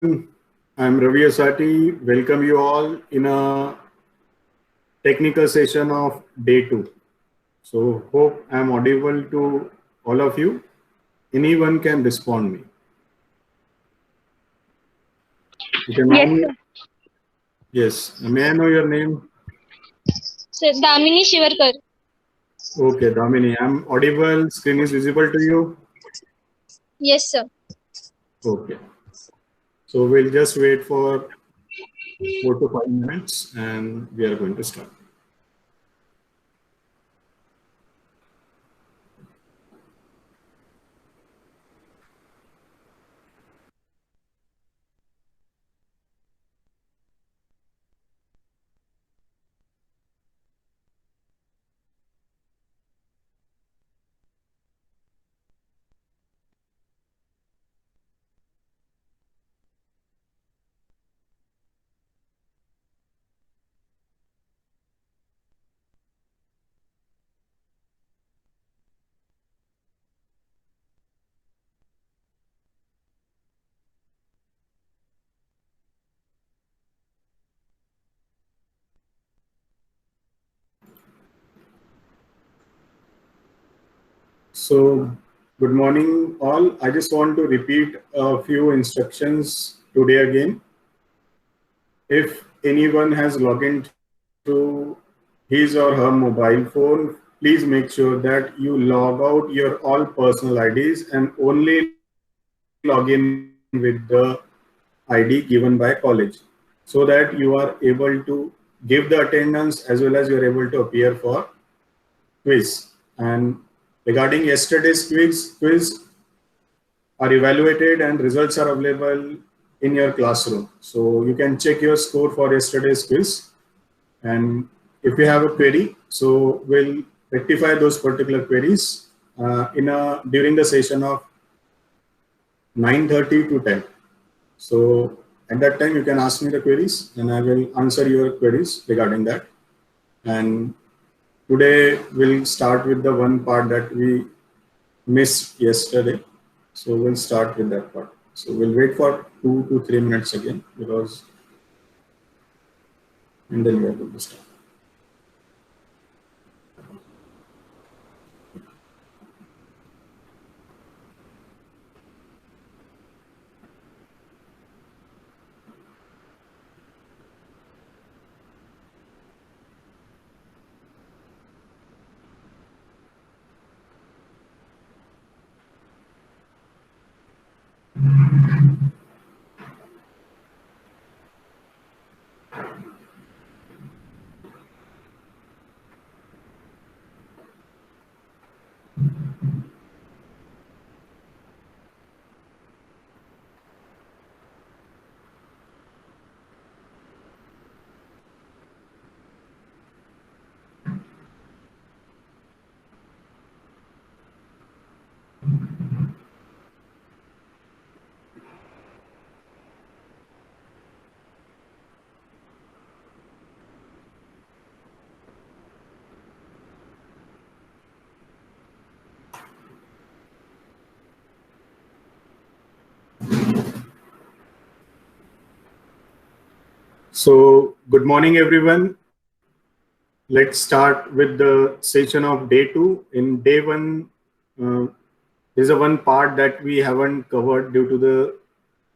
I'm Ravi Asati. Welcome you all in a technical session of day 2. So hope I'm audible to all of you. Anyone can respond me. Okay, Yes, now, sir. yes. May I know your name? So, Damini Shivarkar. Okay, Damini. I'm audible. Screen is visible to you. Yes, sir. Okay. So we'll just wait for 4 to 5 minutes and we are going to start. So, good morning, all. I just want to repeat a few instructions today again. If anyone has logged into his or her mobile phone, please make sure that you log out your all personal IDs and only log in with the ID given by college so that you are able to give the attendance as well as you are able to appear for quiz. And regarding yesterday's quiz are evaluated and results are available in your classroom. So you can check your score for yesterday's quiz. And if you have a query, so we'll rectify those particular queries during the session of 9:30 to 10. So at that time, you can ask me the queries and I will answer your queries regarding that. And today we'll start with the one part that we missed yesterday. So we'll start with that part. So we'll wait for 2 to 3 minutes again and then we are going to start. So good morning, everyone. Let's start with the session of day 2. In day 1, uh, there's a one part that we haven't covered due to the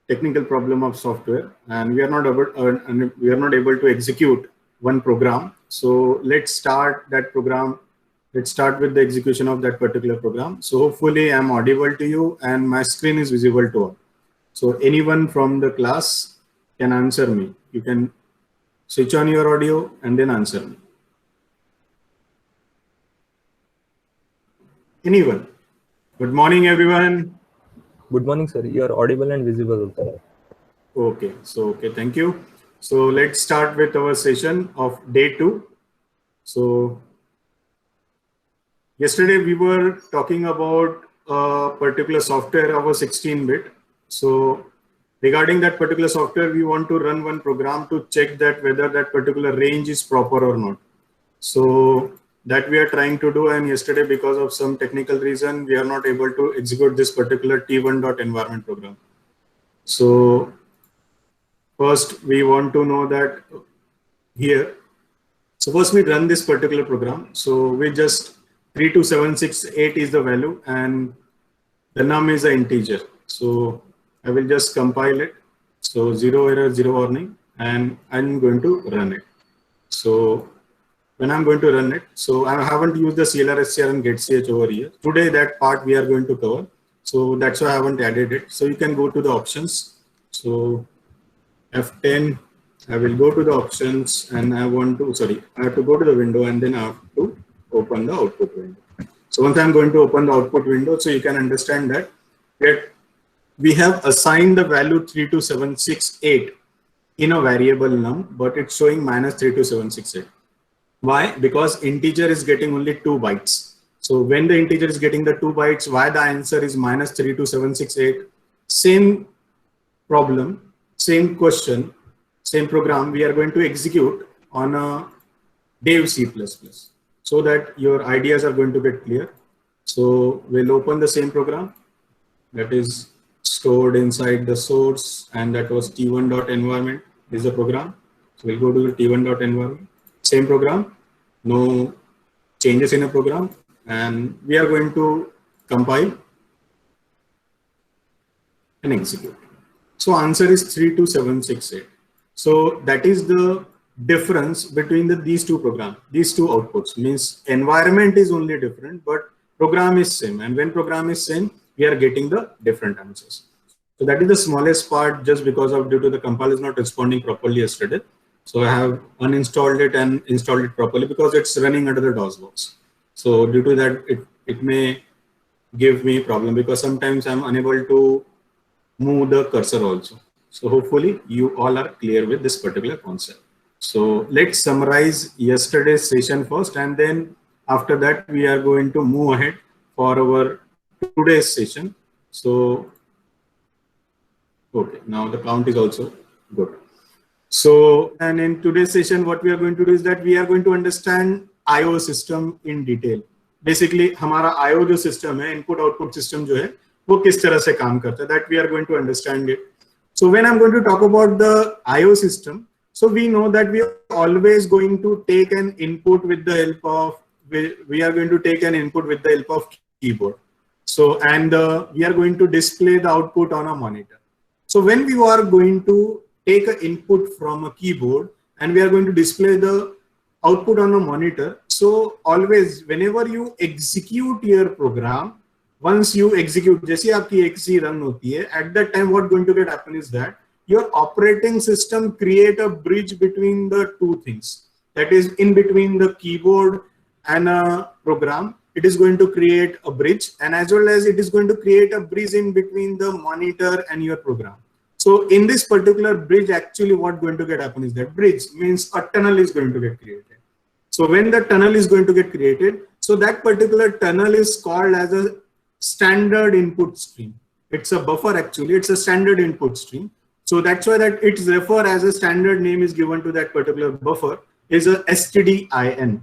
technical problem of software, and we are not able to execute one program. So let's start that program. Let's start with the execution of that particular program. So hopefully I'm audible to you and my screen is visible to all. So anyone from the class can answer me. You can switch on your audio and then answer me. Anyone? Good morning, everyone. Good morning, sir. You are audible and visible. Okay, thank you. So let's start with our session of day 2. So yesterday we were talking about a particular software of a 16-bit. So regarding that particular software, we want to run one program to check that whether that particular range is proper or not. So that we are trying to do, and yesterday because of some technical reason, we are not able to execute this particular T1.environment program. So first we want to know that here. So first we run this particular program. So we just 32768 is the value and the num is an integer. So I will just compile it. So 0 error, 0 warning, and I'm going to run it. So when I'm going to run it, so I haven't used the CLR, and getch over here. Today that part we are going to cover. So that's why I haven't added it. So you can go to the options. So F10, I will go to the options and I have to go to the window and then I have to open the output window. So once I'm going to open the output window, so you can understand that we have assigned the value 32768 in a variable num, but it's showing minus 32768. Why? Because integer is getting only 2 bytes. So when the integer is getting the 2 bytes, why the answer is minus 32768? Same problem, same question, same program we are going to execute on a dev C++, so that your ideas are going to get clear. So we'll open the same program that is stored inside the source, and that was t1.environment is the program. So we'll go to the t1.environment, same program, no changes in a program, and we are going to compile and execute. So answer is 32768. So that is the difference between these two programs, these two outputs. Means environment is only different, but program is same. And when program is same, we are getting the different answers. So that is the smallest part, just because of due to the compile is not responding properly yesterday. So I have uninstalled it and installed it properly because it's running under the DOS box. So due to that, it may give me problem because sometimes I'm unable to move the cursor also. So hopefully you all are clear with this particular concept. So let's summarize yesterday's session first, and then after that we are going to move ahead for our today's session. So okay, now the count is also good. So, and in today's session, what we are going to do is that we are going to understand IO system in detail. Basically, हमारा IO जो system है, input-output system जो है, वो किस तरह से काम करता है, that we are going to understand it. So when I'm going to talk about the IO system, so we know that we are always going to take an input with the help of, we are going to take an input with the help of keyboard. So, and we are going to display the output on a monitor. So when we are going to take an input from a keyboard and we are going to display the output on a monitor, so always whenever you execute your program, once you execute, जैसे आपकी XC run होती है, at that time what going to get happen is that your operating system create a bridge between the two things. That is, in between the keyboard and a program, it is going to create a bridge, and as well as it is going to create a bridge in between the monitor and your program. So in this particular bridge, actually what going to get happen is that bridge means a tunnel is going to get created. So when the tunnel is going to get created, so that particular tunnel is called as a standard input stream. It's a buffer actually, it's a standard input stream. So that's why that it's referred as a standard name is given to that particular buffer is a STDIN,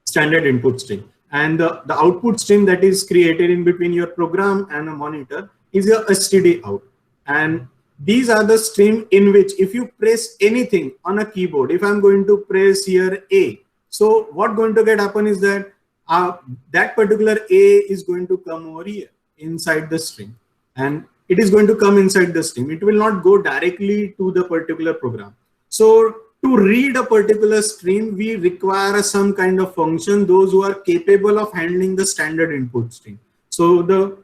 standard input stream. And the output stream that is created in between your program and a monitor is a STD out. And these are the stream in which if you press anything on a keyboard, if I'm going to press here A, so what going to get happen is that that particular A is going to come over here inside the stream, and it is going to come inside the stream. It will not go directly to the particular program. So to read a particular stream, we require some kind of function, those who are capable of handling the standard input stream. So the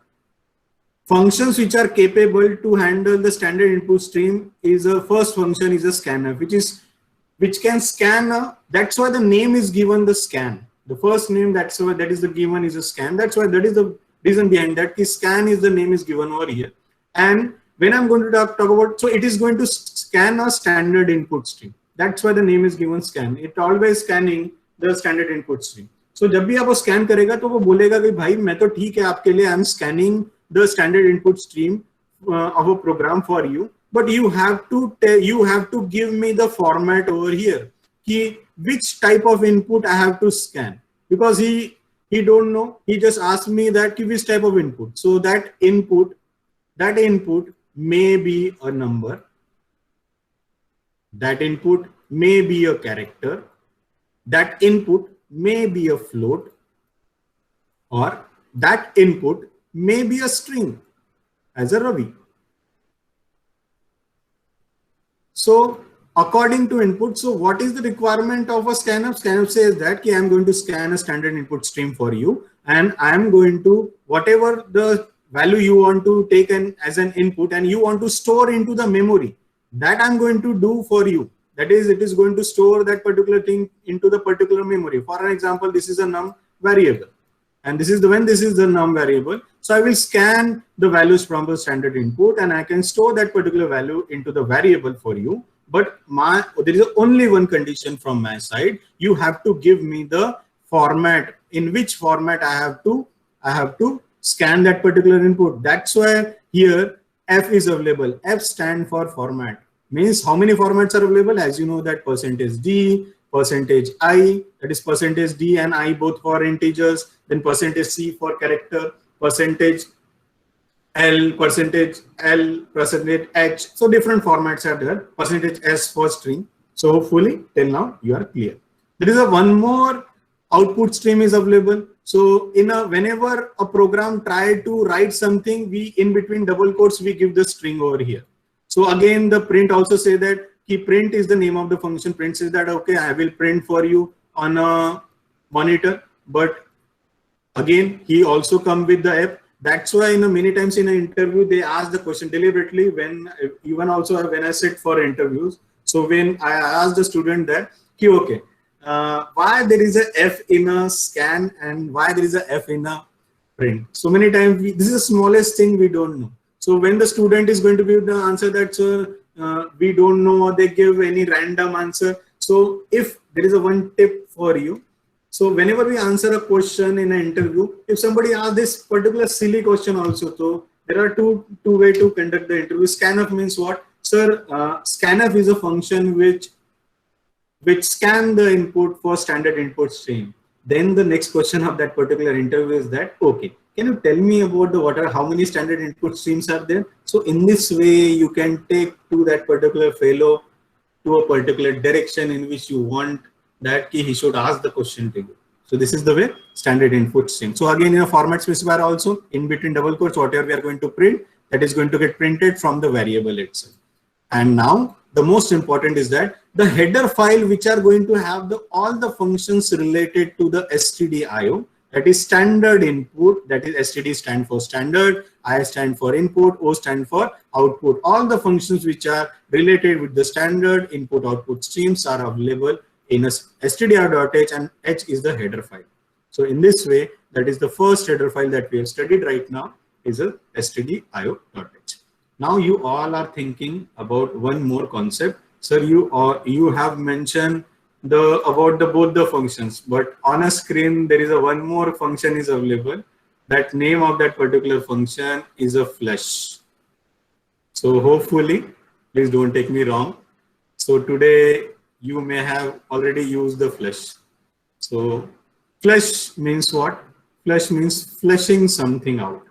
functions which are capable to handle the standard input stream is a first function is a scanner, which can scan. That's why the name is given the scan. The first name that is the given is a scan. That's why that is the reason behind that. Scan is the name is given over here. And when I'm going to talk about, so it is going to scan a standard input stream. That's why the name is given scan. It always scanning the standard input stream. So जब भी आप वो scan करेगा तो वो बोलेगा कि भाई मैं तो ठीक है आपके लिए, I'm scanning the standard input stream of a program for you, but you have to give me the format over here, कि which type of input I have to scan, because he don't know. He just asked me that which type of input. So that input may be a number, that input may be a character, that input may be a float, or that input may be a string as a Ravi. So according to input, so what is the requirement of a scanf? Scanf says that I am going to scan a standard input stream for you, and I am going to, whatever the value you want to take as an input and you want to store into the memory, that I'm going to do for you. That is, it is going to store that particular thing into the particular memory. For an example, this is a num variable, and this is the num variable. So I will scan the values from the standard input, and I can store that particular value into the variable for you. But there is only one condition from my side. You have to give me the format, in which format I have to scan that particular input. That's why here F is available. F stand for format. Means how many formats are available? As you know that %d, %i, that is %d and i both for integers, then %c for character, %l, %h. So different formats are there. %s for string. So hopefully till now you are clear. There is one more output stream is available. So whenever a program try to write something, we in between double quotes we give the string over here. So again, the print also say that print is the name of the function. Print says that okay, I will print for you on a monitor. But again, he also come with the app. That's why many times in an interview they ask the question deliberately. When I sit for interviews, so when I ask the student that okay, why there is a F in a scan and why there is a F in a print. So many times this is the smallest thing we don't know. So when the student is going to give the answer that we don't know, or they give any random answer. So if there is one tip for you, so whenever we answer a question in an interview, if somebody asks this particular silly question also, so there are two ways to conduct the interview. Scanf means what? Sir, scanf is a function which scan the input for standard input stream. Then the next question of that particular interview is that, okay, can you tell me about how many standard input streams are there? So in this way, you can take to that particular fellow to a particular direction in which you want that he should ask the question to you. So this is the way standard input stream. So again, in a format specifier also, in between double quotes, whatever we are going to print, that is going to get printed from the variable itself. And now the most important is that the header file which are going to have all the functions related to the stdio, that is standard input, that is std stand for standard, I stand for input, O stand for output. All the functions which are related with the standard input output streams are available in a stdio.h, and h is the header file. So in this way, that is the first header file that we have studied right now is a stdio.h. Now you all are thinking about one more concept. Sir, you have mentioned both the functions, but on a screen there is one more function is available. That name of that particular function is a flush. So hopefully, please don't take me wrong. So today you may have already used the flush. So flush means what? Flush means flushing something out.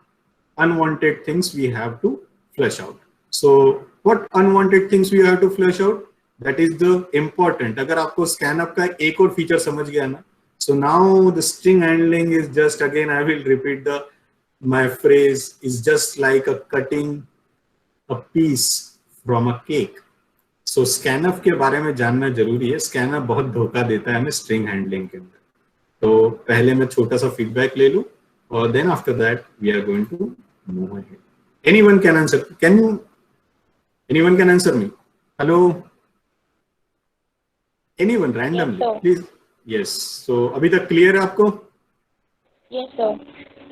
Unwanted things we have to flush out. So what unwanted things we have to flush out? That is the important. अगर आपको scanf का एक और feature समझ गया ना, so now the string handling is just, again I will repeat my phrase, is just like a cutting a piece from a cake. So scanf के बारे में जानना जरूरी है. Scanf बहुत धोखा देता है हमें string handling के अंदर. तो पहले मैं छोटा सा feedback ले लूँ, और then after that we are going to move ahead. Anyone can answer? Anyone can answer me? Hello? Anyone randomly? Yes, please. Yes. So अभी तक clear है आपको? Yes, sir.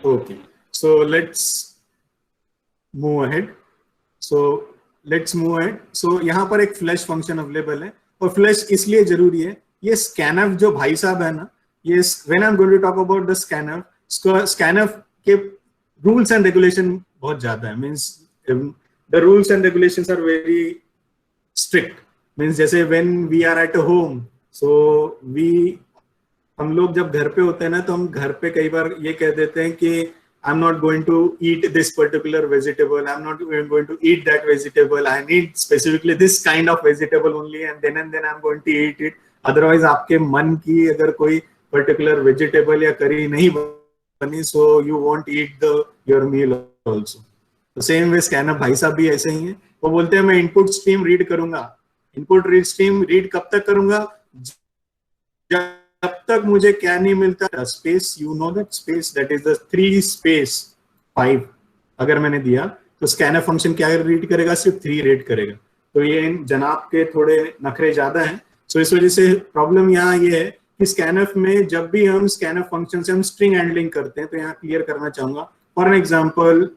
Okay. So let's move ahead. So यहाँ पर एक flush function available है, और flush इसलिए जरूरी है. ये scanf जो भाई साहब है ना, ये when I'm going to talk about the scanf के rules and regulation बहुत ज्यादा है. Means the rules and regulations are very strict. Means जैसे when we are at home, so हम लोग जब घर पे होते हैं ना, तो हम घर पे कई बार ये कह देते हैं कि I'm not going to eat this particular vegetable. I'm not going to eat that vegetable. I need specifically this kind of vegetable only, and then I'm going to eat it. Otherwise, आपके मन की अगर कोई particular vegetable या curry नहीं बनी, so you won't eat your meal also. The same way scanner भाई साहब भी ऐसे ही हैं. वो बोलते हैं मैं input stream read करूंगा. Input read stream read कब तक करूंगा? जब तक मुझे क्या नहीं मिलता space. You know that space, that is the 3 space 5 अगर मैंने दिया तो स्कैनर फंक्शन क्या रीड करेगा? सिर्फ 3 रीड करेगा. तो ये जनाब के थोड़े नखरे ज्यादा हैं. सो इस वजह से प्रॉब्लम यहाँ ये है कि स्कैनफ में जब भी हम स्कैनफ फंक्शन से हम स्ट्रिंग हैंडलिंग करते हैं तो यहाँ क्लियर करना चाहूंगा. For an example,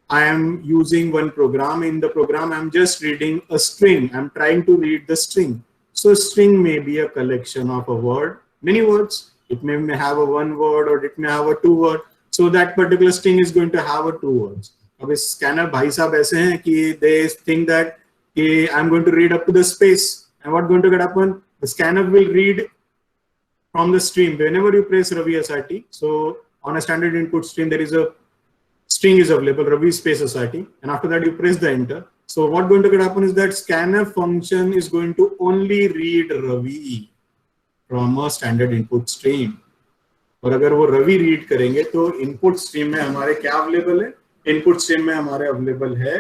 I am using one program. In the program, I'm just reading a string. I'm trying to read the string. So string may be a collection of a word, many words. It may have a 1 word or it may have a 2 word. So that particular string is going to have a 2 words. अब इस scanner भाई साहब ऐसे हैं कि they think that कि I'm going to read up to the space. And what going to get happen? The scanner will read from the stream whenever you press Ravi SRT. So on a standard input stream, there is a string is available, Ravi space SRT, and after that you press the enter. So what going to happen is that scanf function is going to only read Ravi from a standard input stream. और अगर वो Ravi read करेंगे तो input stream में हमारे क्या available है? Input stream में हमारे available है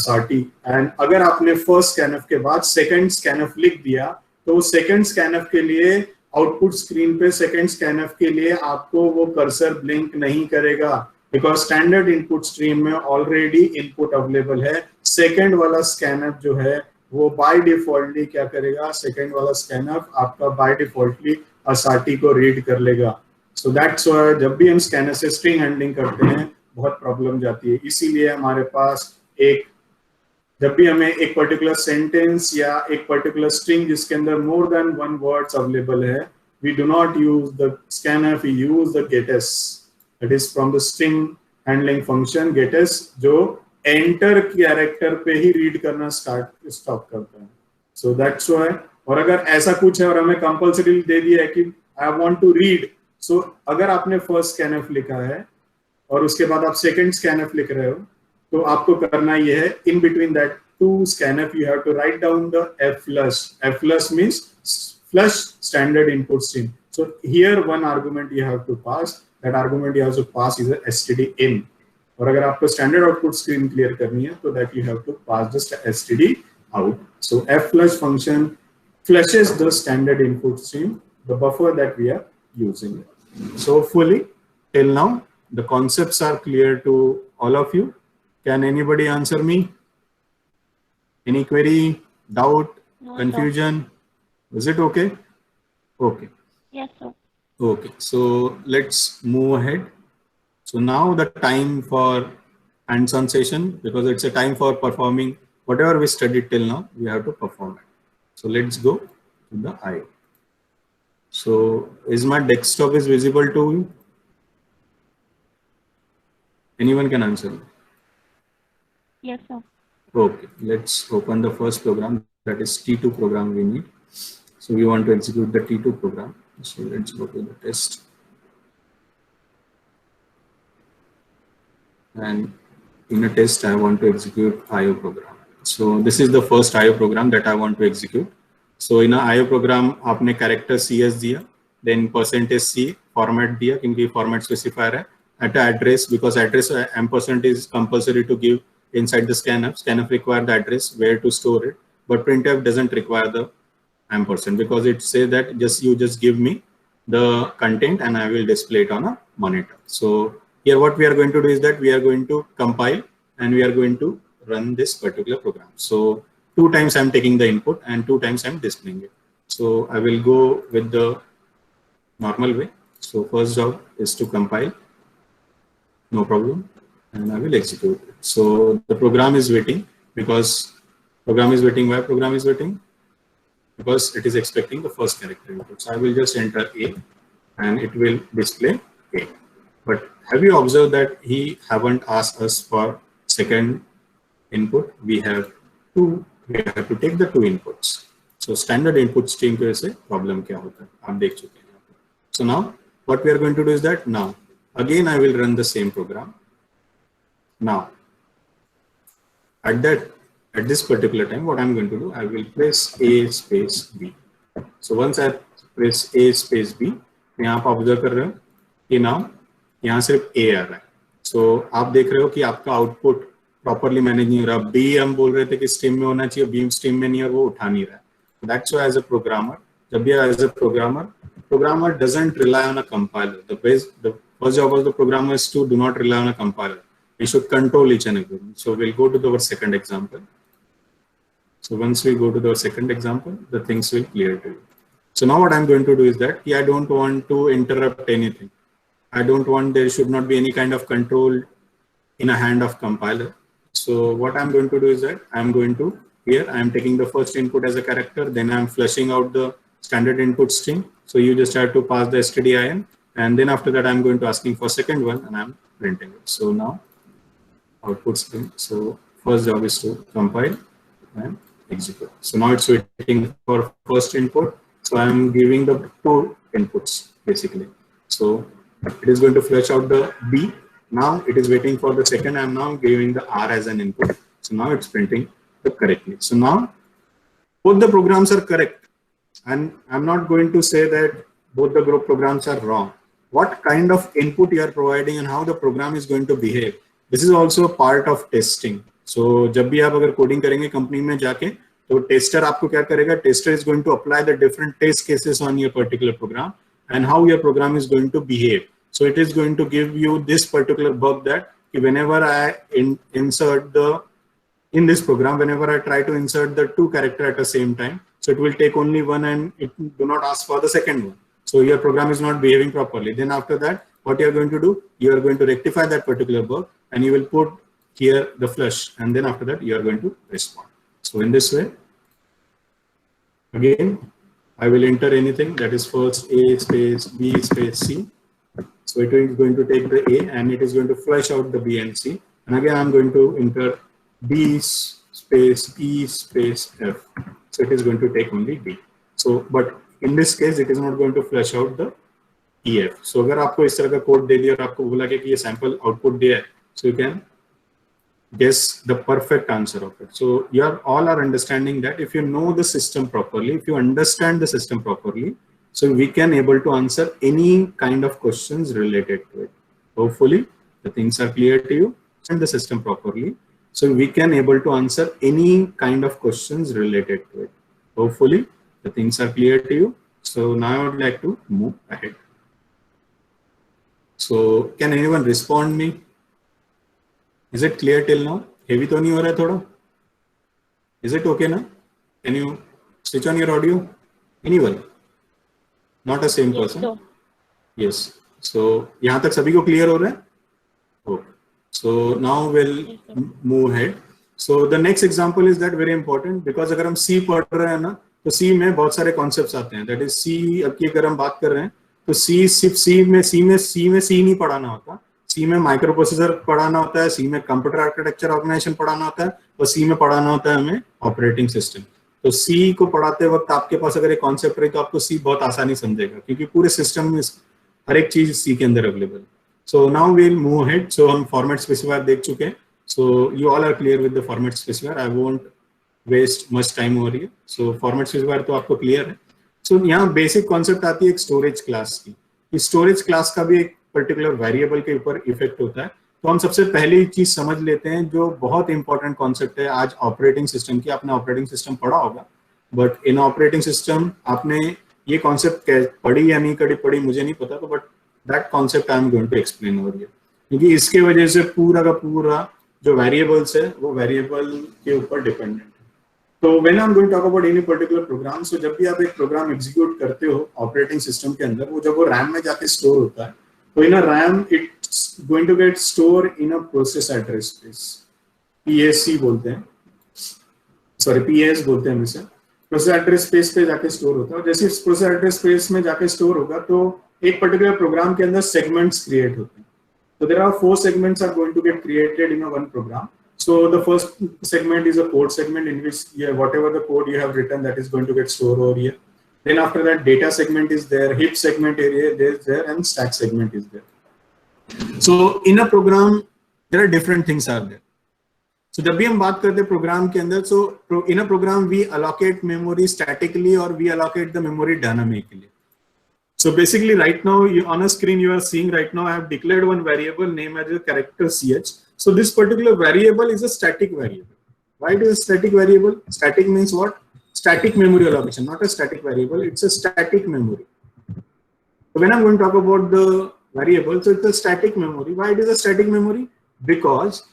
SRT. And अगर आपने first scanf के बाद second scanf लिख दिया तो second scanf के लिए आउटपुट स्क्रीन पे सेकंड स्कैनफ के लिए आपको वो कर्सर ब्लिंक नहीं करेगा, बिकॉज स्टैंडर्ड इनपुट स्ट्रीम में ऑलरेडी इनपुट अवेलेबल है. सेकंड वाला स्कैनफ जो है वो बाय डिफॉल्टली क्या करेगा? सेकंड वाला स्कैनफ आपका बाय डिफॉल्टली एसआरटी को रीड कर लेगा. सो दैट्स व्हाई जब भी हम स्कैनर से स्ट्रिंग हैंडलिंग करते हैं बहुत प्रॉब्लम जाती है. इसीलिए हमारे पास जब भी हमें एक पर्टिकुलर सेंटेंस या एक पर्टिकुलर स्ट्रिंग जिसके अंदर मोर देन 1 वर्ड्स अवेलेबल है, we do not use the scanner, we use the gets. That is from the string handling function gets, जो एंटर कैरेक्टर पे ही रीड करना स्टॉप करता है. So that's why. और अगर ऐसा कुछ है और हमें कंपल्सरी दे दिया है कि आई वांट टू रीड, सो अगर आपने फर्स्ट स्कैनफ लिखा है और उसके बाद आप सेकंड स्कैनफ लिख रहे हो तो आपको करना यह है, in between that 2 scanf you have to write down the f-flush. F-flush means flush standard input stream. So here one argument you have to pass. That argument you have to pass is a std in. और अगर आपको standard output stream clear करनी है तो that you have to pass just std out. So f-flush function flushes the standard input stream, the buffer that we are using. So hopefully till now the concepts are clear to all of you. Can anybody answer me? Any query, doubt, No, confusion? Is it okay? Okay. Yes, sir. Okay. So let's move ahead. So now the time for hands-on session, because it's a time for performing whatever we studied till now, we have to perform it. So let's go to the IO. So is my desktop is visible to you? Anyone can answer me? Yes, sir. Okay, let's open the first program, that is T2 program we need. So we want to execute the T2 program. So let's go to the test. And in a test, I want to execute IO program. So this is the first IO program that I want to execute. So in a IO program, आपने character CS दिया, then %C format दिया, क्योंकि format specifier है, at address, because address ampersand is compulsory to give inside the scanf. Scanf require the address where to store it, but printf doesn't require the ampersand because it says that you just give me the content and I will display it on a monitor. So here what we are going to do is that we are going to compile and we are going to run this particular program. So 2 times I'm taking the input and 2 times I'm displaying it. So I will go with the normal way. So first job is to compile, no problem, and I will execute it. So the program is waiting because program is waiting. Why program is waiting? Because it is expecting the first character input. So I will just enter A and it will display A. But have you observed that he haven't asked us for second input? We have to take the 2 inputs. So standard input stream के वजह से problem क्या होता है आप देख चुके हैं. So now what we are going to do is that now Again, I will run the same program. Now, at this particular time, what I'm going to do, I will press A space B. So once I press A space B, यहाँ आप observe कर रहे हो कि now यहाँ सिर्फ A आ रहा है. So आप देख रहे हो कि आपका आउटपुट प्रॉपरली मैनेज नहीं हो रहा. B हम बोल रहे थे कि स्ट्रीम में होना चाहिए, B स्ट्रीम में नहीं है, वो उठा नहीं रहा है. That's why as a programmer, जब भी as a programmer doesn't rely on a compiler. The first job of the programmer is to do not rely on a compiler. We should control each and everything. So we'll go to our second example. So once we go to the second example, the things will clear to you. So now what I'm going to do is that I don't want to interrupt anything. I don't want, there should not be any kind of control in a hand of compiler. So what I'm going to do is that I'm going to, here I'm taking the first input as a character, then I'm flushing out the standard input string. So you just have to pass the stdin, and then after that I'm going to asking for second one and I'm printing it. So now output string. So first job is to compile and execute. So now it's waiting for first input. So I'm giving the two inputs basically. So it is going to flush out the B. Now it is waiting for the second. I'm now giving the R as an input. So now it's printing the correctly. So now both the programs are correct. And I'm not going to say that both the group programs are wrong. What kind of input you are providing and how the program is going to behave. This is also a part of testing. So जब भी आप अगर coding करेंगे company में जाके, तो tester आपको क्या करेगा? Tester is going to apply the different test cases on your particular program and how your program is going to behave. So it is going to give you this particular bug that whenever I insert in this program, whenever I try to insert the two characters at the same time, so it will take only one and it do not ask for the second one. So your program is not behaving properly. Then after that, what you are going to do, you are going to rectify that particular bug and you will put here the flush, and then after that you are going to respond. So in this way, again, I will enter anything that is first A space B space C. So it is going to take the A and it is going to flush out the B and C. And again, I'm going to enter B space E space F. So it is going to take only D. So, but in this case, it is not going to flush out the EF. So अगर आपको इस तरह का code दे दिया और आपको बोला कि ये सैंपल आउटपुट दिया है, so you can guess the perfect answer of it. So you are all are understanding that if you know the system properly, if you understand the system properly, so we can able to answer any kind of questions related to it. Hopefully the things are clear to you and the system properly. So we can able to answer any kind of questions related to it. Hopefully the things are clear to you. So now I would like to move ahead. So can anyone respond me? Is it clear till now? Heavy to nahi ho raha hai thoda? Is it okay now? Can you switch on your audio? Anyone? Not a same person? Yes, yes. So यहाँ तक सभी को clear हो रहा है? Okay. So now we'll move ahead. So the next example is that very important because अगर हम C पढ़ रहे हैं ना, तो C में बहुत सारे concepts आते हैं. That is C, अब की अगर हम बात कर रहे हैं, तो C सिर्फ C नहीं पढ़ाना होता. C में माइक्रो प्रोसेसर पढ़ाना होता है, C में कंप्यूटर आर्किटेक्चर ऑर्गेनाइजेशन पढ़ाना होता है और C में पढ़ाना होता है हमें ऑपरेटिंग सिस्टम. तो C को पढ़ाते वक्त आपके पास अगर एक कॉन्सेप्ट रही तो आपको C बहुत आसानी समझेगा क्योंकि पूरे सिस्टम में हर एक चीज C के अंदर available. So now we will move ahead. So हम फॉर्मेट स्पेसिफायर देख चुके हैं. So you all are clear with the format specifier. I won't waste much time over here. So format specifier तो आपको क्लियर है. सो यहाँ बेसिक कॉन्सेप्ट आती है एक स्टोरेज क्लास की. स्टोरेज क्लास का भी एक पर्टिकुलर वेरिएबल के ऊपर इफेक्ट होता है. तो हम सबसे पहले चीज समझ लेते हैं जो बहुत इंपॉर्टेंट कॉन्सेप्ट है आज ऑपरेटिंग सिस्टम की. आपने ऑपरेटिंग सिस्टम पढ़ा होगा, बट इन ऑपरेटिंग सिस्टम आपने ये कॉन्सेप्ट पढ़ी या नहीं पढ़ी मुझे नहीं पता, तो but that concept I am going to explain over here क्योंकि इसके वजह से पूरा का पूरा जो वेरिएबल्स है वो वेरिएबल के ऊपर डिपेंडेंट है. तो when I am going to talk about any particular program, so जब भी आप एक प्रोग्राम एग्जीक्यूट करते हो ऑपरेटिंग सिस्टम के अंदर, वो जब वो रैम में जाके स्टोर होता है, तो in a RAM it's going to get store in a process address space. PAC बोलते हैं, सॉरी PS बोलते हैं इसे. प्रोसेस एड्रेस स्पेस पे जाके स्टोर होता है. जैसे इस प्रोसेस एड्रेस स्पेस में जाके स्टोर होगा तो एक पर्टिकुलर प्रोग्राम के अंदर सेगमेंट्स क्रिएट होते हैं. तो there are 4 segments are going to get created in a one program. So the first segment is a code segment in which whatever the code you have written that is going to get stored over here. Then after that data segment is there, heap segment area is there, and stack segment is there. So in a program, there are different things are there. So जब भी हम बात करते हैं programme के अंदर, so in a program we allocate memory statically or we allocate the memory dynamically. So basically right now on a screen you are seeing right now I have declared one variable name as a character ch. So this particular variable is a static variable. Why it is a static variable? Static means what? Static memory allocation, not a static variable. It's a static memory. So when I'm going to talk about the variable, so it's a static memory. Why it is a static memory? Because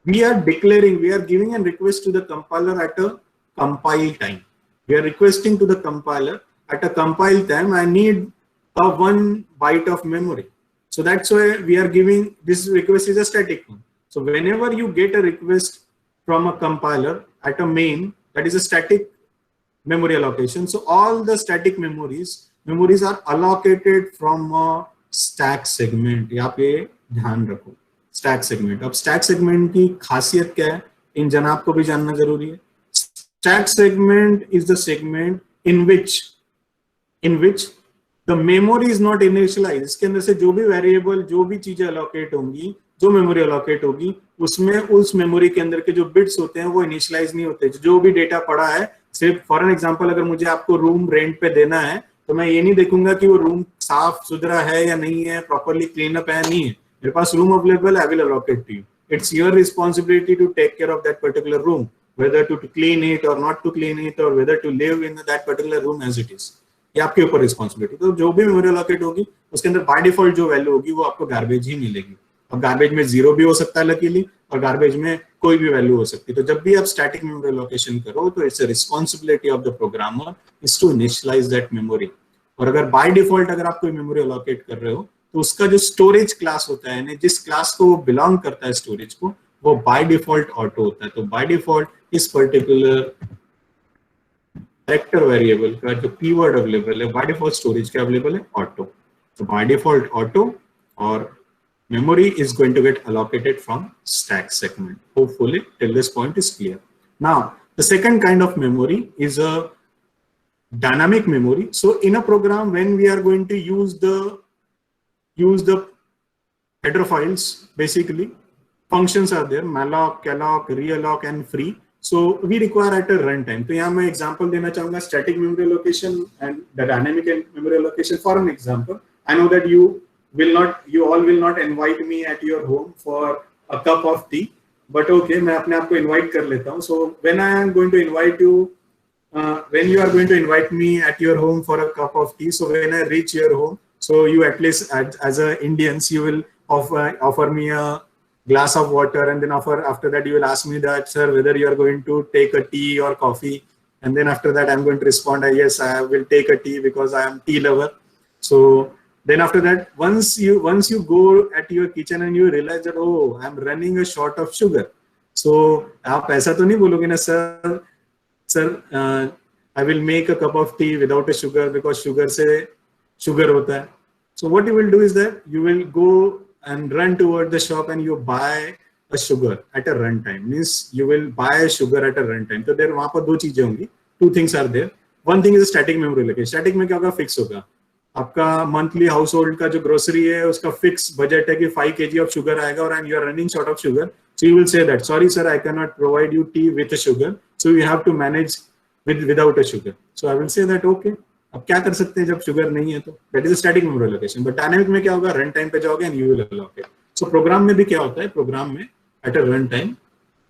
we are giving a request to the compiler at a compile time. We are requesting to the compiler at a compile time, I need a 1 byte of memory. So that's why we are giving this request is a static one. So whenever you get a request from a compiler at a main, that is a static memory allocation. So all the static memories are allocated from a stack segment. यहाँ पे ध्यान रखो, stack segment. अब stack segment की खासियत क्या है? इन जनाब को भी जानना जरूरी है. Stack segment is the segment in which the memory is not initialized. इसके अंदर से जो भी variable, जो भी चीजें allocate होंगी, जो मेमोरी allocate होगी, उसमें उस मेमोरी के अंदर के जो बिट्स होते हैं वो इनिशियलाइज नहीं होते. जो भी डेटा पड़ा है, सिर्फ फॉर एन एग्जांपल अगर मुझे आपको रूम रेंट पे देना है तो मैं ये नहीं देखूंगा कि वो रूम साफ सुथरा है या नहीं है, प्रॉपर्ली क्लीन अप है नहीं है. मेरे पास रूम अवेलेबल है, I will allocate to you. It's your responsibility to take care of that particular room, whether to clean it or not to clean it, or whether to live in that particular room as it is. ये आपके ऊपर responsibility. तो जो भी memory allocate होगी उसके अंदर by default जो वैल्यू होगी वो आपको गार्बेज ही मिलेगी. अब गार्बेज में 0 भी हो सकता है लकीली, और गार्बेज में कोई भी वैल्यू हो सकती है. तो जब भी आप स्टैटिक मेमोरी एलोकेशन करो तो it's a responsibility of the programmer is to initialize that memory. और अगर बाय डिफॉल्ट अगर आप कोई मेमोरी एलोकेट कर रहे हो तो उसका जो स्टोरेज क्लास होता है, यानी जिस क्लास को वो बिलोंग करता है स्टोरेज को, वो बाय डिफॉल्ट ऑटो होता है. तो बाय डिफॉल्ट इस पर्टिकुलर कैरेक्टर वेरिएबल का जो कीवर्ड अवेलेबल है, बाय डिफॉल्ट स्टोरेज का अवेलेबल है ऑटो. तो बाय डिफॉल्ट ऑटो, और memory is going to get allocated from stack segment. Hopefully till this point is clear. Now the second kind of memory is a dynamic memory. So in a program when we are going to use the header files, basically functions are there, malloc, calloc, realloc and free. So we require at a runtime. तो यहाँ मैं example देना चाहूँगा static memory allocation and the dynamic memory allocation. For an example, I know that you all will not invite me at your home for a cup of tea, but okay, मैं अपने आप को invite कर लेता हूँ. So when I am going to invite you, when you are going to invite me at your home for a cup of tea, so when I reach your home, so you at least as a Indians, you will offer me a glass of water, and then after that you will ask me that, sir, whether you are going to take a tea or coffee, and then after that I'm going to respond, yes, I will take a tea because I am tea lover. So then after that, once you go at your kitchen and you realize that, oh, I'm running a short of sugar. So आप ऐसा तो नहीं बोलोगे ना, sir, I will make a cup of tea without a sugar because sugar से sugar होता है. So what you will do is that you will go and run toward the shop and you buy a sugar at a runtime. Means you will buy a sugar at a runtime. तो there वहाँ पर दो चीजें होंगी. Two things are there. One thing is a static memory location. Static में क्या होगा? Fix होगा. आपका मंथली हाउस होल्ड का जो ग्रोसरी है उसका फिक्स बजट है कि 5 kg ऑफ शुगर आएगा, और you are running short of sugar. So you will say that, sorry sir, I can not provide you tea with sugar, so you have to manage without a sugar. So I will say that okay. अब क्या कर सकते हैं जब sugar नहीं है, तो that is a static memory allocation. But dynamic में क्या होगा? रन टाइम पे जाओगे and you will allocate. So program में भी क्या होता है, प्रोग्राम में at a run time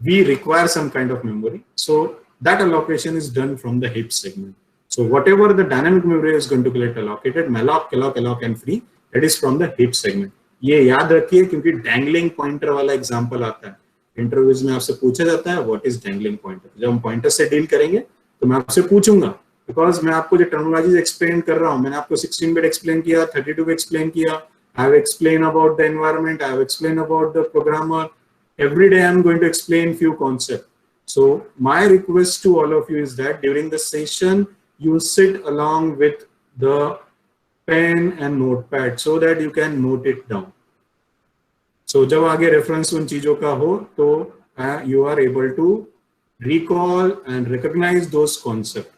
we require some kind of memory, so that allocation is done from the heap segment. So whatever the dynamic memory is going to get allocated, malloc, calloc, alloc and free, that is from the heap segment. ये याद रखिए क्योंकि dangling pointer वाला example आता है interviews में, आपसे पूछा जाता है व्हाट इज dangling pointer. जब हम पॉइंटर से डील करेंगे तो मैं आपसे पूछूंगा, बिकॉज मैं आपको जो टर्मिनोलॉजीज एक्सप्लेन कर रहा हूँ, मैंने आपको 16 बिट एक्सप्लेन किया, 32 बिट एक्सप्लेन किया, I have explain about the environment, I have explain about the programmer. Every day I am going to explain few concept. So my request to all of you is that during the session you sit along with the pen and notepad so that you can note it down. So जब आगे reference उन चीजों का हो तो you are able to recall and recognize those concepts.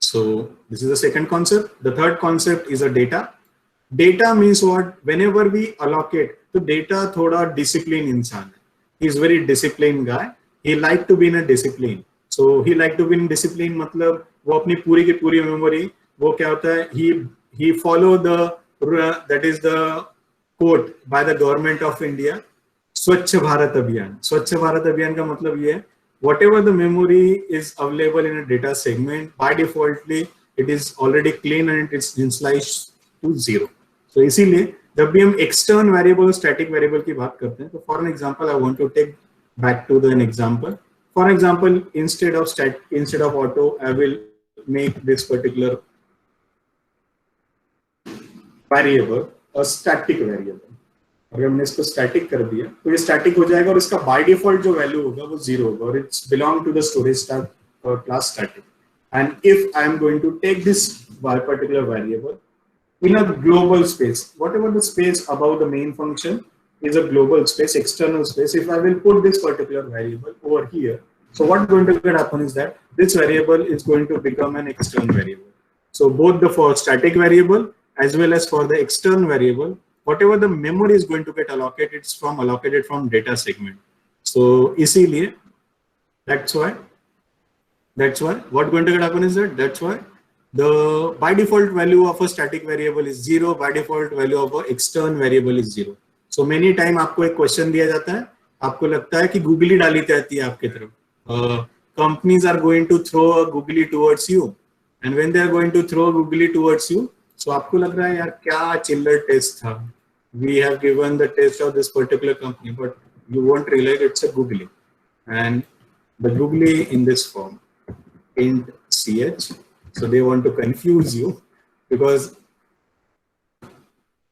So this is the second concept. The third concept is a data. Data means what? Whenever we allocate, तो data थोड़ा discipline इंसान है. He is very discipline guy. He like to be in a discipline. So he like to be in discipline मतलब वो अपनी पूरी की पूरी मेमोरी, वो क्या होता है, he follow the that is the quote by the government of India, स्वच्छ भारत अभियान. स्वच्छ भारत अभियान का मतलब ये है, whatever the memory is available in a data segment, by defaultly it is already clean and it is initialized to zero. So इसीलिए जब भी हम external variable, static variable की बात करते हैं, तो for an example I want to take back to an example. For example, instead of auto, I will make this particular variable a static variable. अगर हमने इसको स्टैटिक कर दिया तो ये स्टैटिक हो जाएगा और इसका बाय डिफॉल्ट जो वैल्यू होगा वो 0 होगा और it's belong to the storage class static. And if I am going to take this particular variable in a global space, whatever the space above the main function is a global space, external space. If I will put this particular variable over here, so what's going to happen is that this variable is going to become an external variable. So both the for static variable as well as for the external variable, whatever the memory is going to get allocated, it's allocated from data segment. So इसीलिए that's why what going to happen is that's why the by default value of a static variable is 0, by default value of a external variable is 0. So many time आपको एक question दिया जाता है, आपको लगता है कि गूगली डाली जाती है आपके तरफ, companies are going to throw a googly towards you, and when they are going to throw a googly towards you, so आपको लग रहा है यार क्या चिल्लर टेस्ट था, we have given the test of this particular company, but you won't realize it's a googly, and the googly in this form int ch. So they want to confuse you because,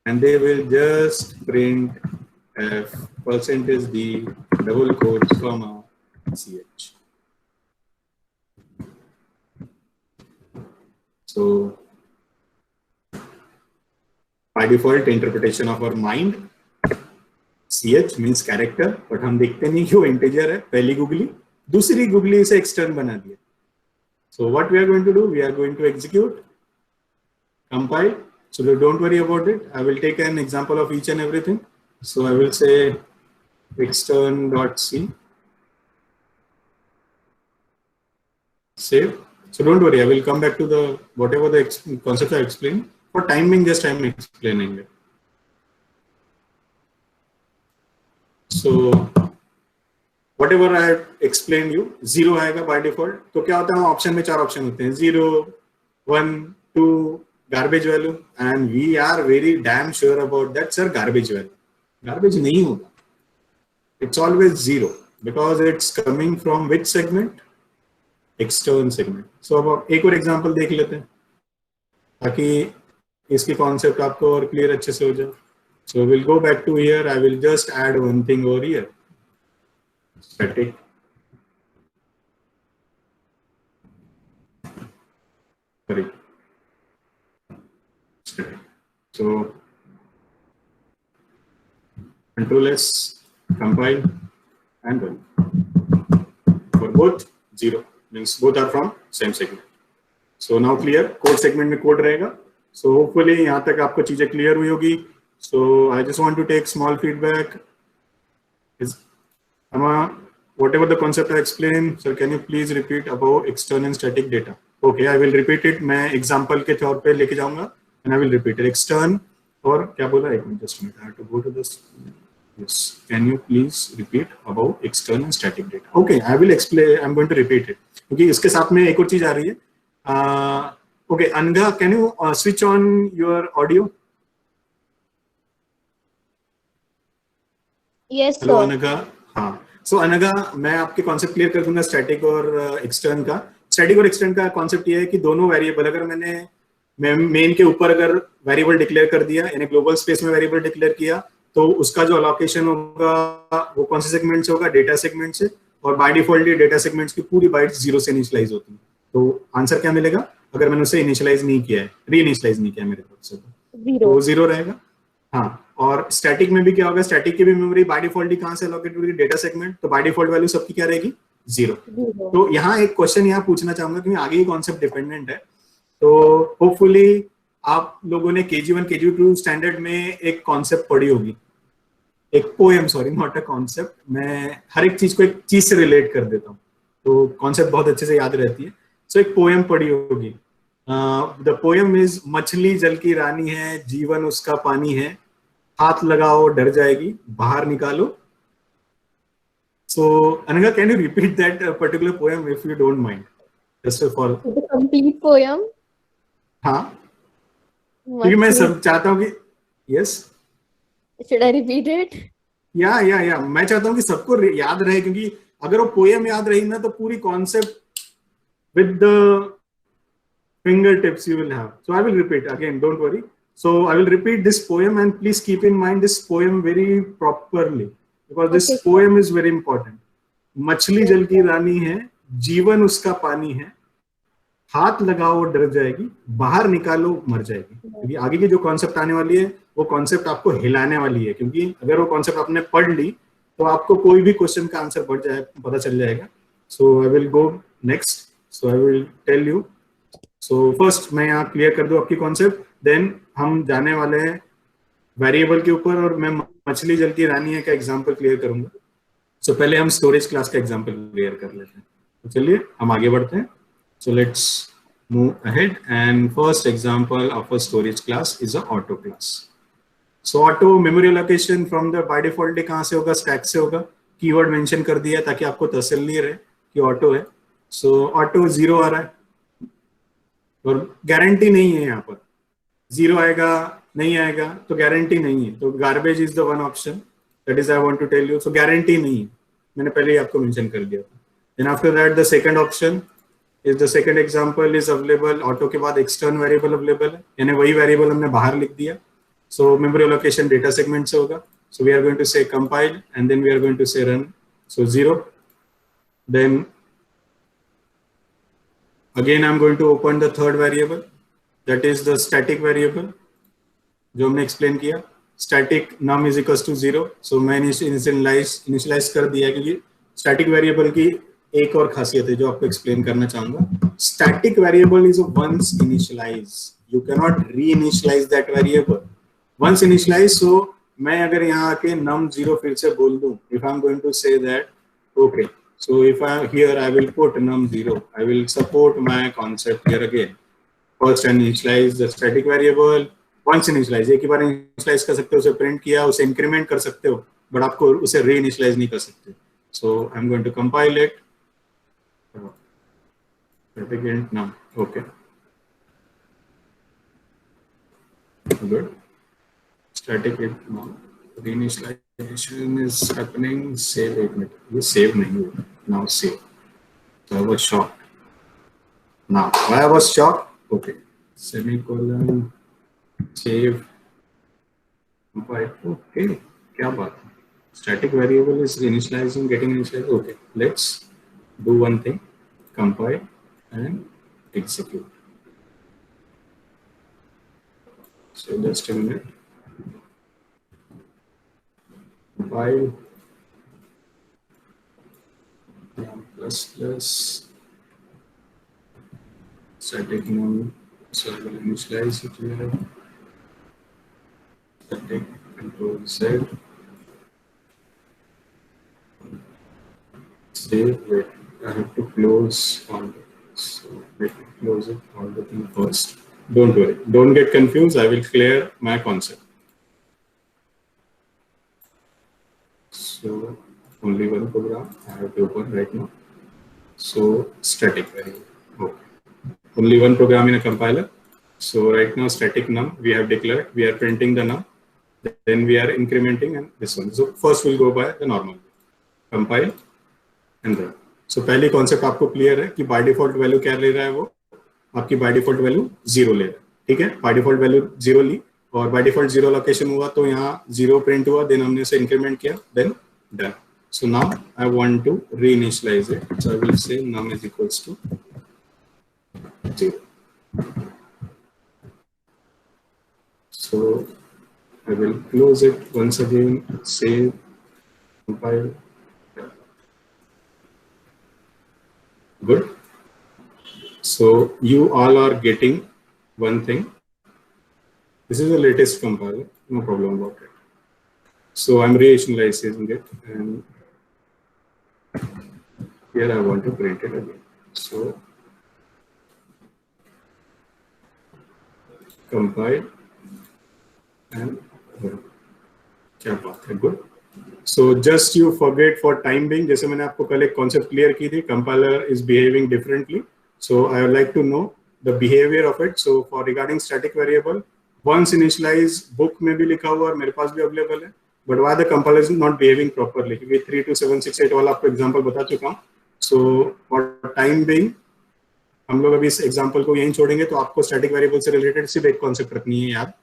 and they will just print f percentage d double quotes comma ch. So by default interpretation of our mind, ch means character, but हम देखते नहीं कि वो integer है. पहली googly, दूसरी googly इसे extern बना दिया. So what we are going to do, we are going to execute, compile. So don't worry about it. I will take an example of each and everything. So I will say extern.c, save. So don't worry, I will come back to the whatever the concepts I explained. For time being, just I am explaining it. So whatever I have explained you, 0 आएगा by default. तो क्या होता है, option में 4 option होते हैं, 0, 1, 2, garbage value, and we are very damn sure about that, sir. Garbage value, garbage नहीं होगा. It's always 0 because it's coming from which segment? External segment. So अब एक और एग्जांपल देख लेते हैं ताकि इसकी कॉन्सेप्ट आपको और क्लियर अच्छे से हो जाए. So we'll go back to here. I will just add one thing over here. Static. Sorry. Static. So Control S, compile and run. For both 0 means both are from same segment. So now clear. Code segment में code रहेगा. So hopefully यहाँ तक आपको चीजें clear हुई होगी. So I just want to take small feedback. Whatever the concept I explained, sir, can you please repeat about external and static data? Okay, I will repeat it. मैं example के तौर पे लेके जाऊँगा and I will repeat it. External और क्या बोला? एक minute, just a minute. I have to go to this. Yes, can you please repeat about external and static data? Okay, I will explain. I'm going to repeat it. क्योंकि इसके साथ में एक और चीज आ रही है. Okay, Anga, can you switch on your audio? Yes, sir. Hello, Anaga. हाँ. So अनगा, मैं आपके कॉन्सेप्ट क्लियर कर दूंगा स्टैटिक और एक्सटर्न का. स्टैटिक और एक्सटर्न का कॉन्सेप्ट ये है कि दोनों वेरिएबल, अगर मैंने मेन के ऊपर अगर वेरिएबल डिक्लेयर कर दिया, यानी ग्लोबल स्पेस में वेरिएबल डिक्लेयर किया, तो उसका जो अलोकेशन होगा वो कौन से सेगमेंट से होगा? डेटा सेगमेंट से. और बाय डिफॉल्ट डेटा सेगमेंट्स की पूरी बाइट्स 0 से इनिशियलाइज होती है. तो आंसर क्या मिलेगा अगर मैंने उसे इनिशियलाइज नहीं किया है, री इनिशियलाइज नहीं किया मेरे तरफ से, तो 0 रहेगा. हाँ, और स्टैटिक में भी क्या होगा? स्टैटिक की भी मेमोरी बाय डिफॉल्ट ही कहां से एलोकेट होगी? Data segment. तो बाय डिफॉल्ट वैल्यू सबकी क्या रहेगी? 0. तो यहाँ एक क्वेश्चन यहाँ पूछना चाहूंगा क्योंकि आगे ये कॉन्सेप्ट डिपेंडेंट है. तो होपफुली आप लोगों ने KG1 KG2 स्टैंडर्ड में एक कॉन्सेप्ट पढ़ी होगी, एक poem, sorry not a concept, मैं हर एक चीज को एक चीज से रिलेट कर देता हूँ तो कॉन्सेप्ट बहुत अच्छे से याद रहती है। सो एक पोएम पढ़ी होगी, द पोएम इज मछली जल की रानी है, जीवन उसका पानी है, हाथ लगाओ डर जाएगी, बाहर निकालो। So Anagha, can you repeat that particular poem if you don't mind, just for The complete poem. हाँ, क्योंकि मैं सब चाहता हूँ कि yes, Should I repeat it? या मैं चाहता हूँ कि सबको याद रहे, क्योंकि अगर वो पोएम याद रही ना तो पूरी concept with the finger tips you will have. So I will repeat again, don't worry. So I will repeat this poem and please keep in mind this poem very properly because this Okay. Poem is very important. मछली जल की रानी है, जीवन उसका पानी है, हाथ लगाओ डर जाएगी, बाहर निकालो मर जाएगी। क्योंकि आगे की जो कॉन्सेप्ट आने वाली है वो कॉन्सेप्ट आपको हिलाने वाली है, क्योंकि अगर वो कॉन्सेप्ट आपने पढ़ ली तो आपको कोई भी क्वेश्चन का आंसर पता चल जाएगा। So I will go next, so I will tell you. So first मैं यहाँ क्लियर कर दूं आपकी कॉन्सेप्ट, देन हम जाने वाले हैं वेरिएबल के ऊपर और मैं मछली जल की रानी है का एग्जाम्पल क्लियर करूंगा। सो पहले हम स्टोरेज क्लास का एग्जाम्पल क्लियर कर लेते हैं। तो चलिए हम आगे बढ़ते हैं। So let's move ahead, and first example of a storage class is a auto class. So auto memory allocation from the by default कहाँ से होगा, stack से होगा। कीवर्ड मेंशन कर दिया ताकि आपको तसल्ली रहे कि ऑटो है। सो ऑटो 0 आ रहा है और गारंटी नहीं है, यहाँ पर 0 आएगा नहीं आएगा तो गारंटी नहीं है, तो garbage is the one option, that is I want to tell you. So guarantee नहीं है, मैंने पहले ही आपको मेंशन कर दिया था। Then after that the second option is the second example is available. Auto के बाद एक्सटर्न वेरिएबल अवेलेबल है, यानी वही वेरिएबल हमने बाहर लिख दिया। So memory allocation data segment से होगा। So we are going to say compile and then we are going to say run. So 0, then again I'm going to open the third variable, that is the static variable जो हमने explain किया। static num is equals to 0, so मैं initialise कर दिया, क्योंकि static variable की एक और खासियत है जो आपको एक्सप्लेन करना चाहूंगा। static variable is a once initialize, you cannot re-initialize that variable, once initialize। so मैं अगर यहाँ आके num 0 फिर से बोल दूं, if I'm going to say that okay, so if I here I will put num 0, I will support my concept here again। First initialize the static variable, once initialize, एक ही बार initialize कर सकते हो, उसे print किया, उसे increment कर सकते हो, but आपको उसे re-initialize नहीं कर सकते। So I'm going to compile it, static int num, okay, good, static int num, re-initialization is happening, save एक मिनट, ये save नहीं हुआ, now save। So I was shocked. Now why I was shocked? Okay, semicolon, save, compile, okay, क्या बात है, static variable is initializing, getting initialized, okay, let's do one thing, compile and execute। So just a minute, compile plus static num, so I will initialize it here, static control Z, save, wait, I have to close all the, so let me close it, all the thing first, don't worry, don't get confused, I will clear my concept। So only one program I have to open right now, so static variable, okay, only one program in a compiler। So right now static num we have declared, we are printing the num, then we are incrementing and this one। So first we'll go by the normal, compile and run। So पहली concept आपको clear है कि by default value क्या ले रहा है, वो आपकी बाय डिफॉल्ट वैल्यू 0 ले रहा है, ठीक है, बाय डिफॉल्ट वैल्यू 0 ली और बाय डिफॉल्ट 0 लोकेशन हुआ तो यहाँ 0 प्रिंट हुआ, देन हमने इसे इंक्रीमेंट किया, then done. So now I want to reinitialize it, so I will say num is equals to 0। So I will close it once again, save, compile, good। So you all are getting one thing, this is the latest compiler, no problem about it, So I'm reinitializing it, and here I want to print it again. So compile and क्या बात है, good. So just you forget for time being, जैसे मैंने आपको कल एक concept clear की थी, compiler is behaving differently. So I would like to know the behavior of it. So for regarding static variable, once initialize book में भी लिखा हुआ और मेरे पास भी available है, but why the compiler is not behaving properly? क्योंकि 32768 वाला आपको example बता चुका हूँ. So for time being, हम लोग अभी इस एग्जांपल को यहीं छोड़ेंगे. तो आपको स्टैटिक वेरिएबल से रिलेटेड सिर्फ एक कॉन्सेप्ट रखनी है याद.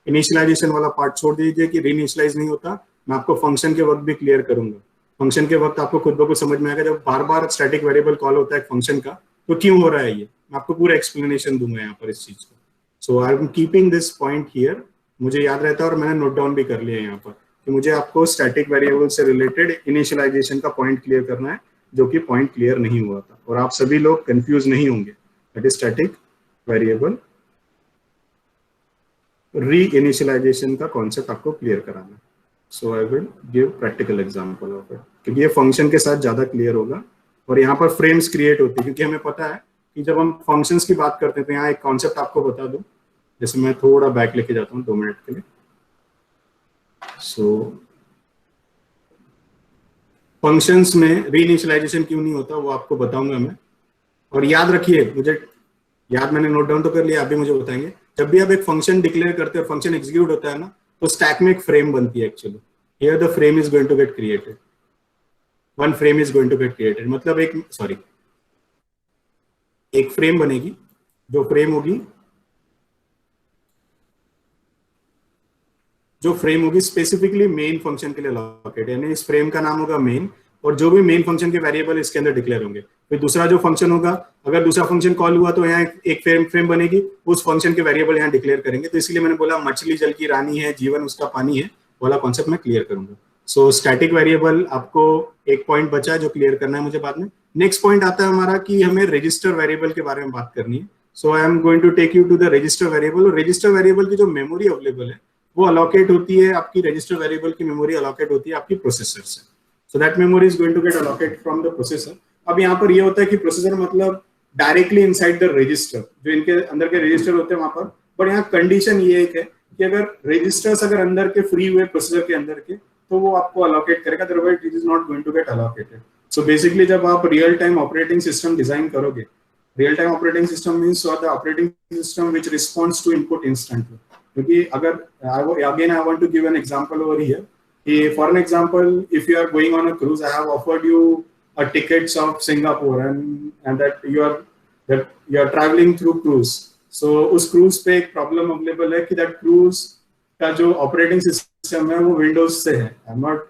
इनिशियलाइजेशन वाला पार्ट छोड़ दीजिए कि रीइनिशियलाइज नहीं होता. मैं आपको फंक्शन के वक्त भी क्लियर करूंगा. फंक्शन के वक्त आपको खुद ब खुद समझ में आएगा जब बार बार स्टैटिक वेरिएबल कॉल होता है फंक्शन का, तो क्यों हो रहा है ये. मैं आपको पूरा एक्सप्लेनेशन दूंगा यहाँ पर इस चीज को. So I am keeping this point here. मुझे याद रहता है और मैंने नोट डाउन भी कर लिया है यहाँ पर कि मुझे आपको स्टैटिक वेरिएबल से रिलेटेड इनिशियलाइजेशन का पॉइंट क्लियर करना है, जो कि पॉइंट क्लियर नहीं हुआ था. और आप सभी लोग कंफ्यूज नहीं होंगे. That is static variable reinitialisation का कॉन्सेप्ट आपको क्लियर कराना है. So I will give practical example of it, क्योंकि ये फंक्शन के साथ ज्यादा क्लियर होगा. और यहाँ पर फ्रेम्स क्रिएट होती है, क्योंकि हमें पता है कि जब हम फंक्शंस की बात करते हैं तो यहाँ एक कॉन्सेप्ट आपको बता दूं. जैसे मैं थोड़ा बैक लेके जाता हूँ 2 मिनट के लिए. सो फंक्शंस में री-इनिशियलाइजेशन क्यों नहीं होता वो आपको बताऊंगा मैं. और याद रखिए, मुझे याद, मैंने नोट डाउन तो कर लिया, आप भी मुझे बताएंगे. जब भी आप एक फंक्शन डिक्लेयर करते हैं, फंक्शन एग्जीक्यूट होता है ना, तो स्टैक में एक फ्रेम बनती है actually. Here the frame is going to get created. One frame is going to get created, मतलब एक फ्रेम बनेगी. जो फ्रेम होगी स्पेसिफिकली मेन फंक्शन के लिए अलॉकेटेड, यानी इस फ्रेम का नाम होगा मेन. और जो भी मेन फंक्शन के वेरिएबल इसके अंदर डिक्लेयर होंगे. फिर दूसरा जो फंक्शन होगा, अगर दूसरा फंक्शन कॉल हुआ तो यहाँ एक फ्रेम बनेगी, उस फंक्शन के वेरिएबल यहाँ डिक्लेयर करेंगे. तो इसलिए मैंने बोला मछली जल की रानी है, जीवन उसका पानी है वाला कॉन्सेप्ट मैं क्लियर करूंगा. सो स्टैटिक वेरिएबल, आपको एक पॉइंट बचा है जो क्लियर करना है मुझे बाद में. नेक्स्ट पॉइंट आता है हमारा कि हमें रजिस्टर वेरिएबल के बारे में बात करनी है. So I am going to take you to the register variable. और रजिस्टर वेरिएबल की जो मेमोरी अवेलेबल है वो अलोकेट होती है, आपकी रजिस्टर वेरिएबल की मेमोरी अलोकेट होती है आपकी प्रोसेसर से. So that memory is going to get allocated from the processor. अब यहाँ पर ये होता है कि प्रोसेसर मतलब डायरेक्टली इनसाइड द रजिस्टर, जो इनके अंदर के रजिस्टर होते हैं वहां पर. बट यहाँ कंडीशन ये एक है कि अगर रजिस्टर्स अगर अंदर के फ्री हुए प्रोसेसर के अंदर के, तो वो आपको अलोकेट करेगा, otherwise it is not going to get allocated. So basically जब आप real time operating system design करोगे, real time operating system means the operating system which responds to input instantly. क्योंकि अगर again I want to give an example over here. For an example, if you are going on a cruise, I have offered you a tickets of Singapore, and that you are traveling through cruise. So उस cruise पे एक problem available है कि that cruise का जो operating system है वो Windows से है. I'm not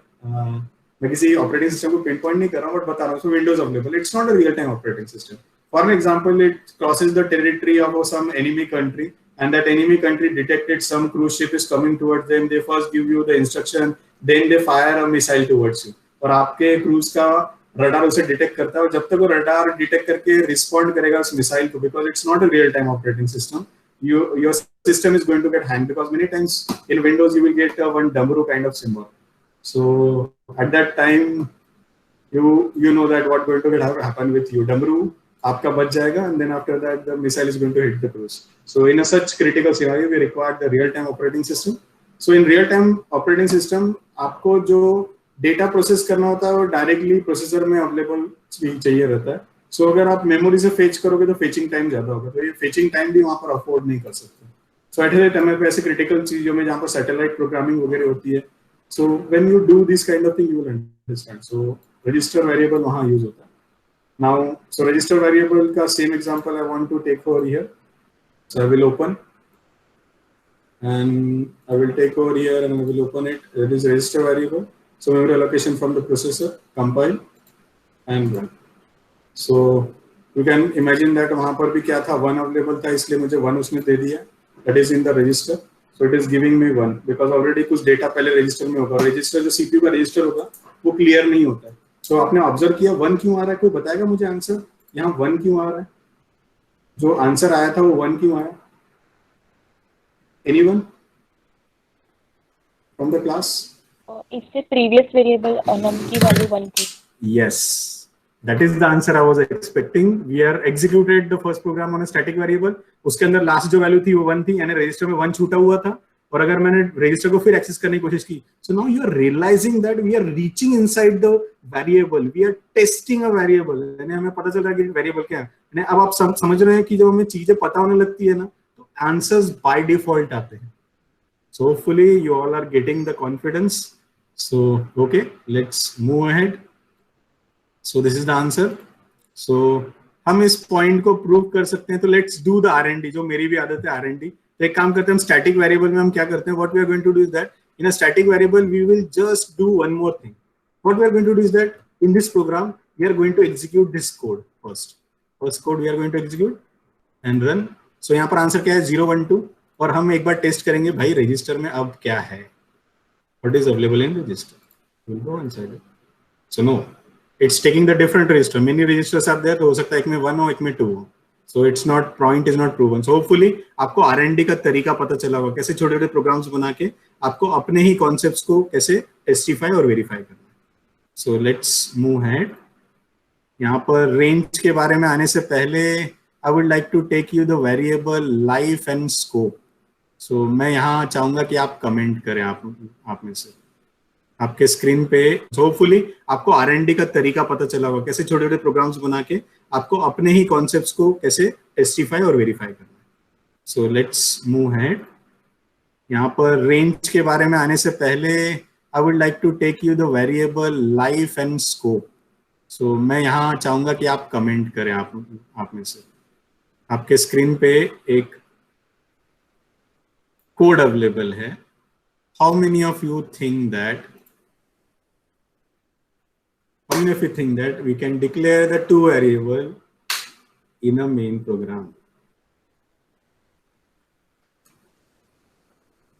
मैं किसी operating system को pinpoint नहीं कर रहा हूँ, but बता रहा हूँ. So Windows available. It's not a real-time operating system. For an example, it crosses the territory of some enemy country, and that enemy country detected some cruise ship is coming towards them. They first give you the instruction, then they fire a missile towards you. और आपके cruise का radar उसे detect करता है, और जब तक वो रडार डिटेक्ट करके रिस्पॉन्ड करेगा उस मिसाइल को, because it's not a real time operating system, your system is going to get hanged, because many times in Windows you will get one Damru kind of symbol. So at that time you know that what going to get happen with you. Damru आपका बच जाएगा, and then after that the missile is going to hit the cruise. So in a such critical scenario we require the real time operating system. So in real time operating system आपको जो data process करना होता है वो directly processor में available चाहिए रहता है. सो अगर आप मेमोरी से फेच करोगे तो फेचिंग टाइम ज्यादा होगा, तो ये फेचिंग टाइम भी वहां पर अफोर्ड नहीं कर सकते. सो एट द टाइम पे ऐसे क्रिटिकल चीजों में जहां पर सैटेलाइट प्रोग्रामिंग वगैरह होती है, so when you do this kind of thing you will understand. So register variable वहां यूज होता है. नाउ सो रजिस्टर वेरिएबल का same example I want to take over here. So I will open and I will take over here and I will open it. It is register variable. So memory allocation from the processor, compile and run. So you can imagine that वहाँ पर भी क्या था, 1 available था, इसलिए मुझे 1 उसने दे दिया. That is in the register. So it is giving me 1 because already कुछ डेटा पहले रजिस्टर में होगा. रजिस्टर जो CPU का रजिस्टर होगा वो क्लियर नहीं होता है. So आपने ऑब्जर्व किया 1 क्यों आ रहा है, कोई बताएगा मुझे आंसर? यहाँ 1 क्यों आ रहा है? जो आंसर आया था वो 1 क्यों आया? Anyone from the class? इससे प्रीवियस वेरिएबल num की वैल्यू 1 थी. Yes, that is the answer I was expecting. We are executed the first program on a static variable. उसके अंदर लास्ट जो वैल्यू थी वो 1 थी, यानी रजिस्टर में 1 छूटा हुआ था. और अगर मैंने रजिस्टर को फिर एक्सेस करने की कोशिश की, so now you are realizing that we are reaching inside the variable, we are testing a variable. यानी हमें पता चल रहा है कि वेरिएबल क्या है. यानी अब आप समझ रहे हैं कि जब हमें चीजें पता होने लगती है ना, तो आंसर्स बाय डिफॉल्ट आते हैं. So hopefully you all are getting the confidence. So okay, let's move ahead. So this is the answer. So हम इस पॉइंट को प्रूव कर सकते हैं. तो लेट्स डू द R&D, जो मेरी भी आदत है R&D. तो एक काम करते हैं, हम स्टैटिक वेरिएबल में हम क्या करते हैं, what we are going to do is that in a static variable we will just do one more thing. What we are going to do is that in this program we are going to execute this code first code we are going to execute and run. So यहाँ पर answer क्या है 0 1 2. और हम एक बार test करेंगे भाई register में अब क्या है, what is available in register. Will go inside it. So no, it's taking the different register. Many registers are there, तो हो सकता है एक में 1 हो एक में 2 हो. So it's not, point is not proven. So hopefully आपको R&D का तरीका पता चला होगा, कैसे छोटे छोटे प्रोग्राम्स बना के आपको अपने ही कॉन्सेप्ट्स को कैसे टेस्टिफाई और वेरीफाई करना है. So let's move ahead. यहाँ पर रेंज के बारे में आने से पहले I would like to take you the variable life and scope. So मैं यहाँ चाहूंगा कि आप कमेंट करें, आप में से आपके स्क्रीन पे. होपफुली आपको R&D का तरीका पता चला होगा, कैसे छोटे छोटे प्रोग्राम्स बना के आपको अपने ही कॉन्सेप्ट्स को कैसे टेस्टिफाई और वेरीफाई करना है. So let's move ahead. यहाँ पर रेंज के बारे में आने से पहले I would like to take you the variable life and scope. So मैं यहाँ चाहूंगा कि आप कमेंट करें, आप में से आपके स्क्रीन पे एक कोड अवेलेबल है. How many of you think that How many of you think that we can declare the two variable in a main program?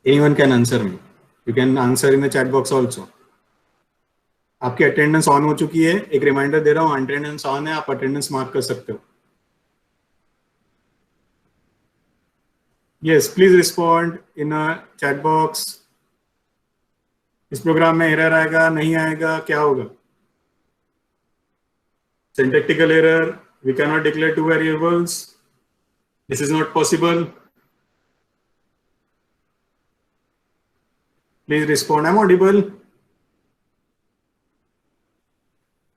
Anyone can answer me. You can answer in the chat box also. आपकी attendance on हो चुकी है, एक reminder दे रहा हूँ, attendance on है, आप attendance mark कर सकते हो. Yes, please respond in a chat box. इस प्रोग्राम में एरर आएगा नहीं आएगा, क्या होगा? Syntactical error, we cannot declare two variables, this is not possible. Please respond. I'm audible?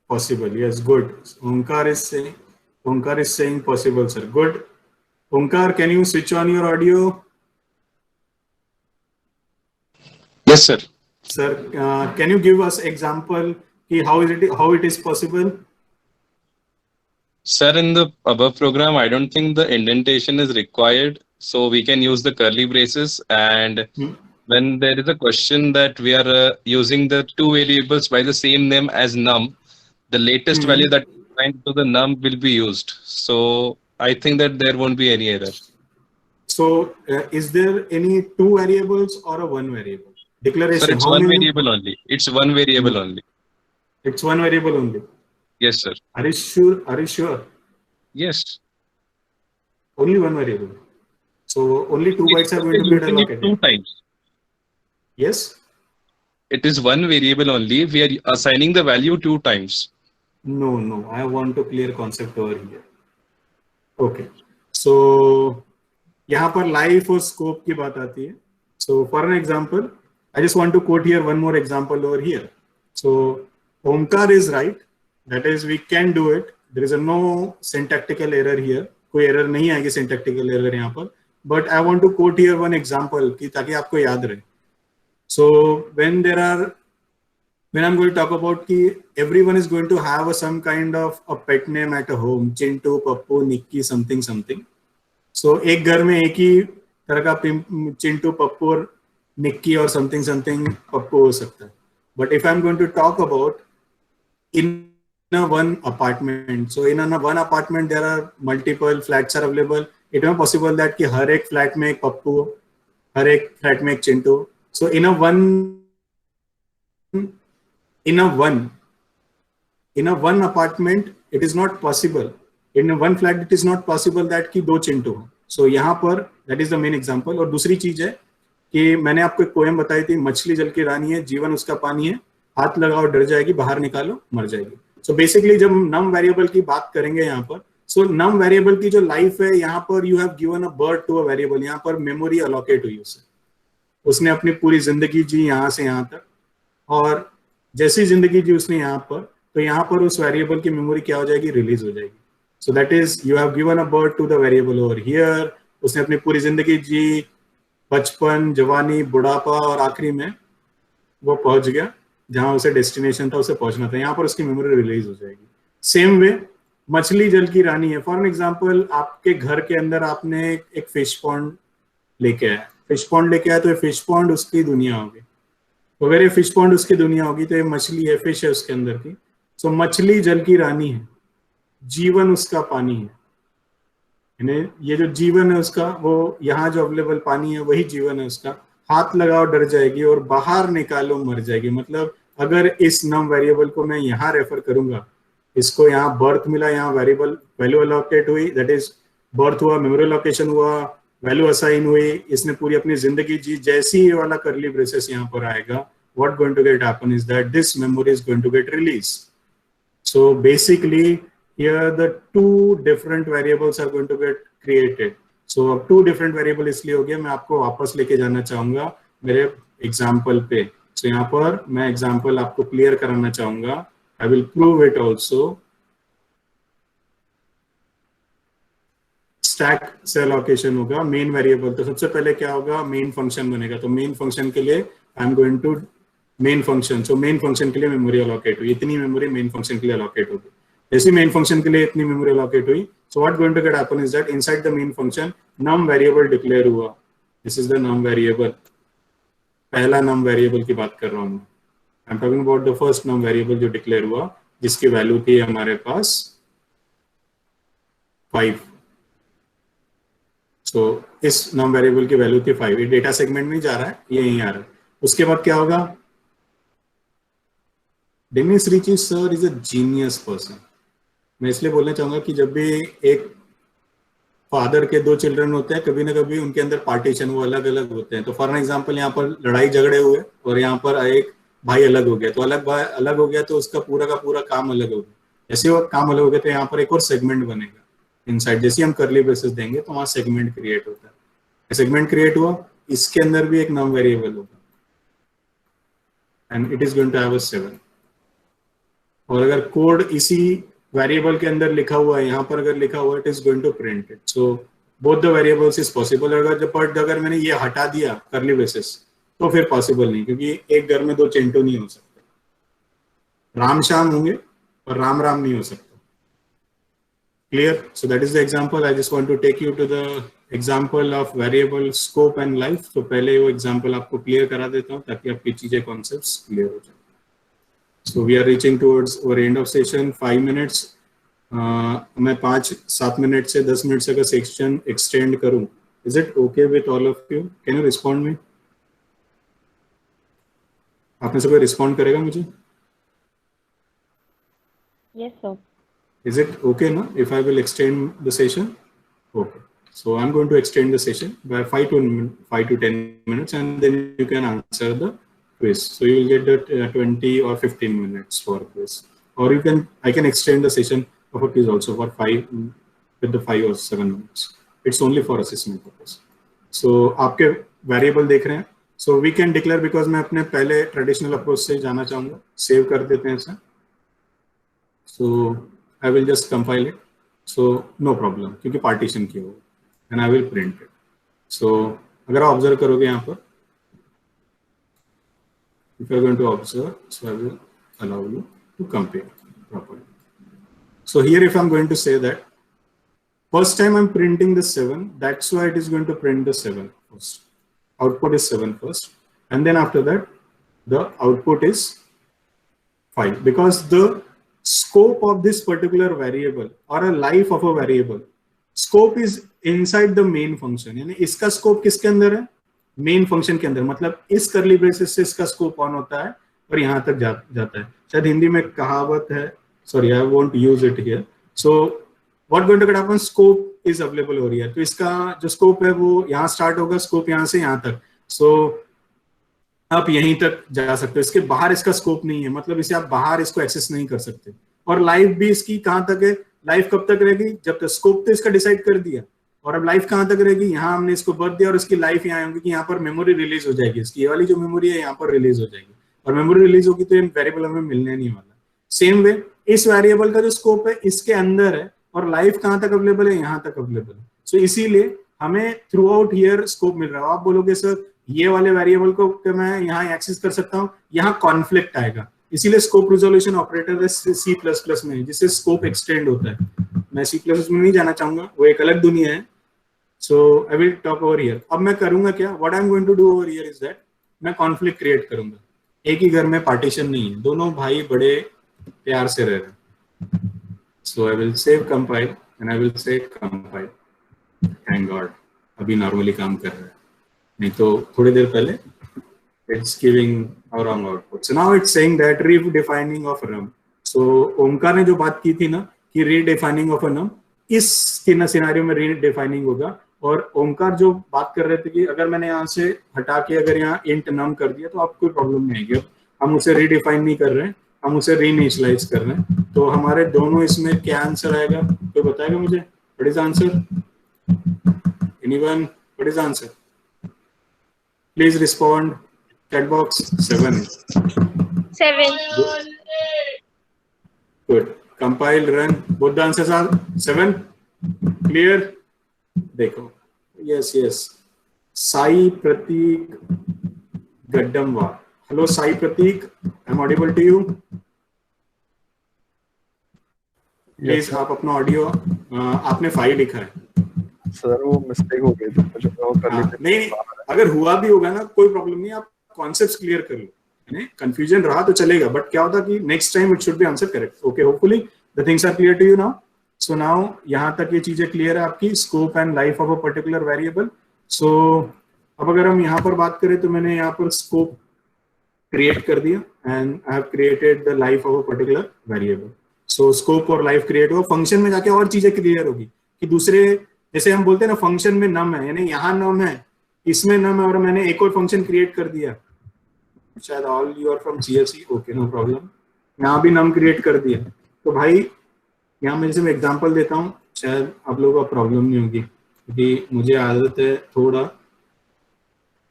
Possible, yes, good. Omkar is saying possible, sir. Good. Omkar, can you switch on your audio? Yes, sir. Sir, can you give us example how it is possible? Sir, in the above program, I don't think the indentation is required. So we can use the curly braces. And when there is a question that we are using the two variables by the same name as num, the latest value that is assigned to the num will be used. So I think that there won't be any error. So is there any two variables or a one variable? Declaration. Sir, it's one variable only. It's one variable only. It's one variable only. Yes, sir. Are you sure? Are you sure? Yes. Only one variable. So only 2 bytes are going to be allocated. 2 times. Yes. It is one variable only. We are assigning the value 2 times. No. I want to clear concept over here. Okay. So यहाँ पर life और scope की बात आती है. So for an example, I just want to quote here one more example over here. So Omkar is right. That is, we can do it. There is a no syntactical error here. कोई error नहीं आएगी syntactical error यहाँ पर. But I want to quote here one example कि ताकि आपको याद रहे. So when I'm going to talk about कि everyone is going to have some kind of a pet name at a home, Chintu, Pappu, Nikki, something. So एक घर में एक ही तरह का चिंटू, पप्पू और निक्की और something पप्पू हो सकता है. But if I'm going to talk about in a one apartment, so in a one apartment there are multiple flats are available. It is possible that कि हर एक फ्लैट में एक पप्पू, हर एक फ्लैट में एक Chintu. So in a one apartment it is not possible. In a one flat it is not possible that कि दो चिंटू हो. So यहाँ पर that is the main example. और दूसरी चीज है कि मैंने आपको एक पोएम बताई थी, मछली जल की रानी है, जीवन उसका पानी है, हाथ लगाओ डर जाएगी, बाहर निकालो मर जाएगी। सो बेसिकली जब नम वेरिएबल की बात करेंगे यहाँ पर, सो नम वेरिएबल की जो लाइफ है, यहाँ पर you have given a birth to a variable, यहाँ पर मेमोरी अलोकेट हुई उसे, उसने अपनी पूरी जिंदगी जी यहाँ से यहाँ तक, और जैसी जिंदगी जी उसने यहाँ पर, तो यहाँ पर उस वेरिएबल की मेमोरी क्या हो जाएगी, रिलीज हो जाएगी। So that is you have given a birth to the variable over here. उसने अपनी पूरी जिंदगी जी, बचपन, जवानी, बुढ़ापा, और आखिरी में वो पहुंच गया जहां उसे डेस्टिनेशन था, उसे पहुंचना था, यहाँ पर उसकी मेमोरी रिलीज हो जाएगी। सेम वे मछली जल की रानी है। फॉर एन एग्जाम्पल, आपके घर के अंदर आपने एक फिश पॉन्ड लेके आया, फिश पॉन्ड लेके आया, तो ये फिश पॉन्ड उसकी दुनिया होगी। तो अगर ये फिश पॉन्ड उसकी दुनिया होगी, तो ये मछली है, फिश है उसके अंदर की। सो मछली जल की रानी है, जीवन उसका पानी है, यानी ये जो जीवन है उसका, वो यहाँ जो अवेलेबल पानी है वही जीवन है उसका। हाथ लगाओ डर जाएगी और बाहर निकालो मर जाएगी। मतलब अगर इस नम वेरिएबल को मैं यहाँ रेफर करूंगा, इसको यहाँ बर्थ मिला, यहाँ वेरिएबल वैल्यू अलोकेट हुई, दैट इज बर्थ हुआ, मेमोरी लोकेशन हुआ, वैल्यू असाइन हुई, इसने पूरी अपनी जिंदगी जी, जैसी ये वाला करली ब्रेसेस यहाँ पर आएगा, what going to get happen is that this memory is going to get released. So basically here the two different variables are going to get created. So अब two different variable इसलिए हो गया, मैं आपको वापस लेके जाना चाहूंगा मेरे एग्जाम्पल पे। So यहाँ पर मैं एग्जाम्पल आपको क्लियर कराना चाहूंगा, I will prove it also. Stack से एलोकेशन होगा मेन वेरिएबल, तो सबसे पहले क्या होगा, मेन फंक्शन बनेगा। तो मेन फंक्शन के लिए I am going to main function, so main function के लिए मेमोरी अलोकेट हुई, इतनी मेमोरी मेन फंक्शन के लिए अलोकेट होगी। जैसे मेन फंक्शन के लिए इतनी मेमोरी अलोकेट हुई, so what going to get happen is that inside the main function num variable declare हुआ। This is the num variable, पहला नम वेरिएबल की बात कर रहा हूँ, I am talking about the first num variable जो declare हुआ, जिसकी वैल्यू थी हमारे पास 5। तो इस नम वेरिएबल की वैल्यू थी 5, ये डेटा सेगमेंट में जा रहा है, ये यहीं आ रहा है। उसके बाद क्या होगा, Dennis Ritchie sir is a genius person. मैं इसलिए बोलना चाहूंगा कि जब भी एक फादर के 2 चिल्ड्रन होते हैं, कभी ना कभी उनके अंदर पार्टीशन वो अलग अलग होते हैं। तो फॉर एग्जांपल यहाँ पर लड़ाई झगड़े हुए और यहाँ पर एक भाई अलग हो गया, तो अलग भाई अलग हो गया तो उसका पूरा का पूरा काम अलग हो गया। जैसे वो काम अलग हो गया तो यहाँ पर एक और सेगमेंट बनेगा इनसाइड, जैसे हम करली ब्रेसेस देंगे तो वहां सेगमेंट क्रिएट होता है। सेगमेंट क्रिएट हुआ, इसके अंदर भी एक नम वेरिएबल होगा and it is going to have a 7। और अगर कोड इसी वेरिएबल के अंदर लिखा हुआ है, यहाँ पर अगर लिखा हुआ है, it is going to print it. So both the variables is possible. अगर मैंने ये हटा दिया करली ब्रेसेस तो फिर पॉसिबल नहीं, क्योंकि एक घर में 2 चिंटू नहीं हो सकते। राम श्याम होंगे और राम राम नहीं हो सकता। Clear? So that is the example. I just want to take you to the example of variable scope and life. तो पहले वो example आपको clear करा देता हूँ ताकि आपकी चीजें concepts clear हो जाए. So we are reaching towards our end of session. 5 minutes. मैं 5-7 मिनट से 10 मिनट से का section extend करूँ. Is it okay with all of you? Can you respond me? आप में से कोई respond करेगा मुझे? Yes, sir. Is it okay now if I will extend the session? Okay. So I'm going to extend the session by 5 to 10 minutes, and then you can answer the quiz. So you will get the 20 or 15 minutes for quiz, or I can extend the session of a quiz also for 5 with the 5 or 7 minutes. It's only for assessment purpose. So आपके variable देख रहे हैं. So we can declare, because मैं अपने पहले traditional approach से जाना चाहूँगा. Save कर देते हैं इसे. So I will just compile it. So no problem, क्योंकि partition किया हुआ, and I will print it. So अगर आप observe करोगे यहाँ पर, if you are going to observe, so I will allow you to compare properly. So here, if I'm going to say that first time I'm printing the 7, that's why it is going to print the 7 first. Output is 7 first, and then after that the output is 5, because the scope of this particular variable or a life of a variable, scope is inside the main function. यानी इसका scope किसके अंदर है, main function के अंदर। मतलब इस curly braces से इसका scope on होता है और यहाँ तक जाता है। शायद हिंदी में कहावत है, sorry I won't use it here. So what going to happen, scope is available हो रही है, तो इसका जो scope है वो यहाँ start होगा, scope यहाँ से यहाँ तक। सो आप यहीं तक जा सकते हो, इसके बाहर इसका स्कोप नहीं है, मतलब इसे आप बाहर इसको एक्सेस नहीं कर सकते। और लाइफ भी इसकी कहाँ तक है, लाइफ कब तक रहेगी, जब तक स्कोप तो इसका डिसाइड कर दिया, और अब लाइफ कहाँ तक रहेगी, यहाँ हमने इसको बर्थ दिया और इसकी लाइफ यहाँ होगी कि यहाँ पर मेमोरी रिलीज हो जाएगी, इसकी ये वाली जो मेमोरी है यहाँ पर रिलीज हो जाएगी, और मेमोरी रिलीज होगी तो ये वेरिएबल हमें मिलने नहीं वाला। सेम वे इस वेरिएबल का जो स्कोप है इसके अंदर है, और लाइफ कहाँ तक अवेलेबल है, यहाँ तक अवेलेबल है। सो इसीलिए हमें थ्रू आउट हियर स्कोप मिल रहा है। आप बोलोगे सर ये वाले वेरिएबल को मैं यहाँ एक्सेस कर सकता हूँ, यहाँ कॉन्फ्लिक्ट आएगा, इसीलिए स्कोप रिजोल्यूशन ऑपरेटर C++ में है, जिससे स्कोप एक्सटेंड होता है। मैं C++ में नहीं जाना चाहूंगा, वो एक अलग दुनिया है। So I will talk over here. अब मैं करूंगा क्या, what I am going to do over here is that मैं कॉन्फ्लिक्ट क्रिएट करूंगा। एक ही घर में पार्टीशन नहीं है, दोनों भाई बड़े प्यार से रह रहे हैं। So I will save compile and I will say compile, thank God अभी नॉर्मली काम कर रहा है, नहीं तो थोड़ी देर पहले it's giving a wrong output. So now it's saying that redefining of a num. So Omkar ने जो बात की थी ना कि redefining of a num, इस सिनेरियो में redefining होगा। और ओमकार जो बात कर रहे थे कि अगर मैंने यहाँ से हटा के अगर यहाँ int num कर दिया तो आपको कोई प्रॉब्लम नहीं आएगी। अब हम उसे redefine नहीं कर रहे हैं, हम उसे reinitialize कर रहे हैं, तो हमारे दोनों इसमें क्या आंसर आएगा, कोई बताएगा मुझे? What is the answer? Anyone? What is the answer? Please respond. Chat box 7. 7. Good. Compile, run. Both the answers are 7. Clear? देखो. Yes, yes. Sai Pratik Gaddamwa. Hello, Sai Pratik. I'm audible to you. Please, आप अपना audio, आपने file लिखा है sir, वो mistake हो गई थी मुझे, वो कर लेते। नहीं, अगर हुआ भी होगा ना कोई प्रॉब्लम नहीं, आप कॉन्सेप्ट्स क्लियर कर लो, कंफ्यूजन रहा तो चलेगा, बट क्या होता कि next time it should be answer correct. Okay, hopefully the things are clear to you now. So now यहाँ तक ये चीजें क्लियर है आपकी, scope and life of a particular variable. So अब अगर हम यहाँ पर बात करें तो मैंने यहाँ पर स्कोप क्रिएट कर दिया and I have created the life of a particular variable. So scope और लाइफ क्रिएट हुआ, फंक्शन में जाके और चीजें क्लियर होगी कि दूसरे, जैसे हम बोलते हैं ना फंक्शन में नम है, यानी यहाँ नम है, इसमें नम है, और मैंने एक और फंक्शन क्रिएट कर दिया, शायद all you are from CSE, okay no problem, यहाँ भी नम क्रिएट कर दिया। तो भाई यहाँ मैं जैसे एग्जांपल देता हूँ, शायद आप लोगों का प्रॉब्लम नहीं होगी, क्योंकि मुझे आदत है थोड़ा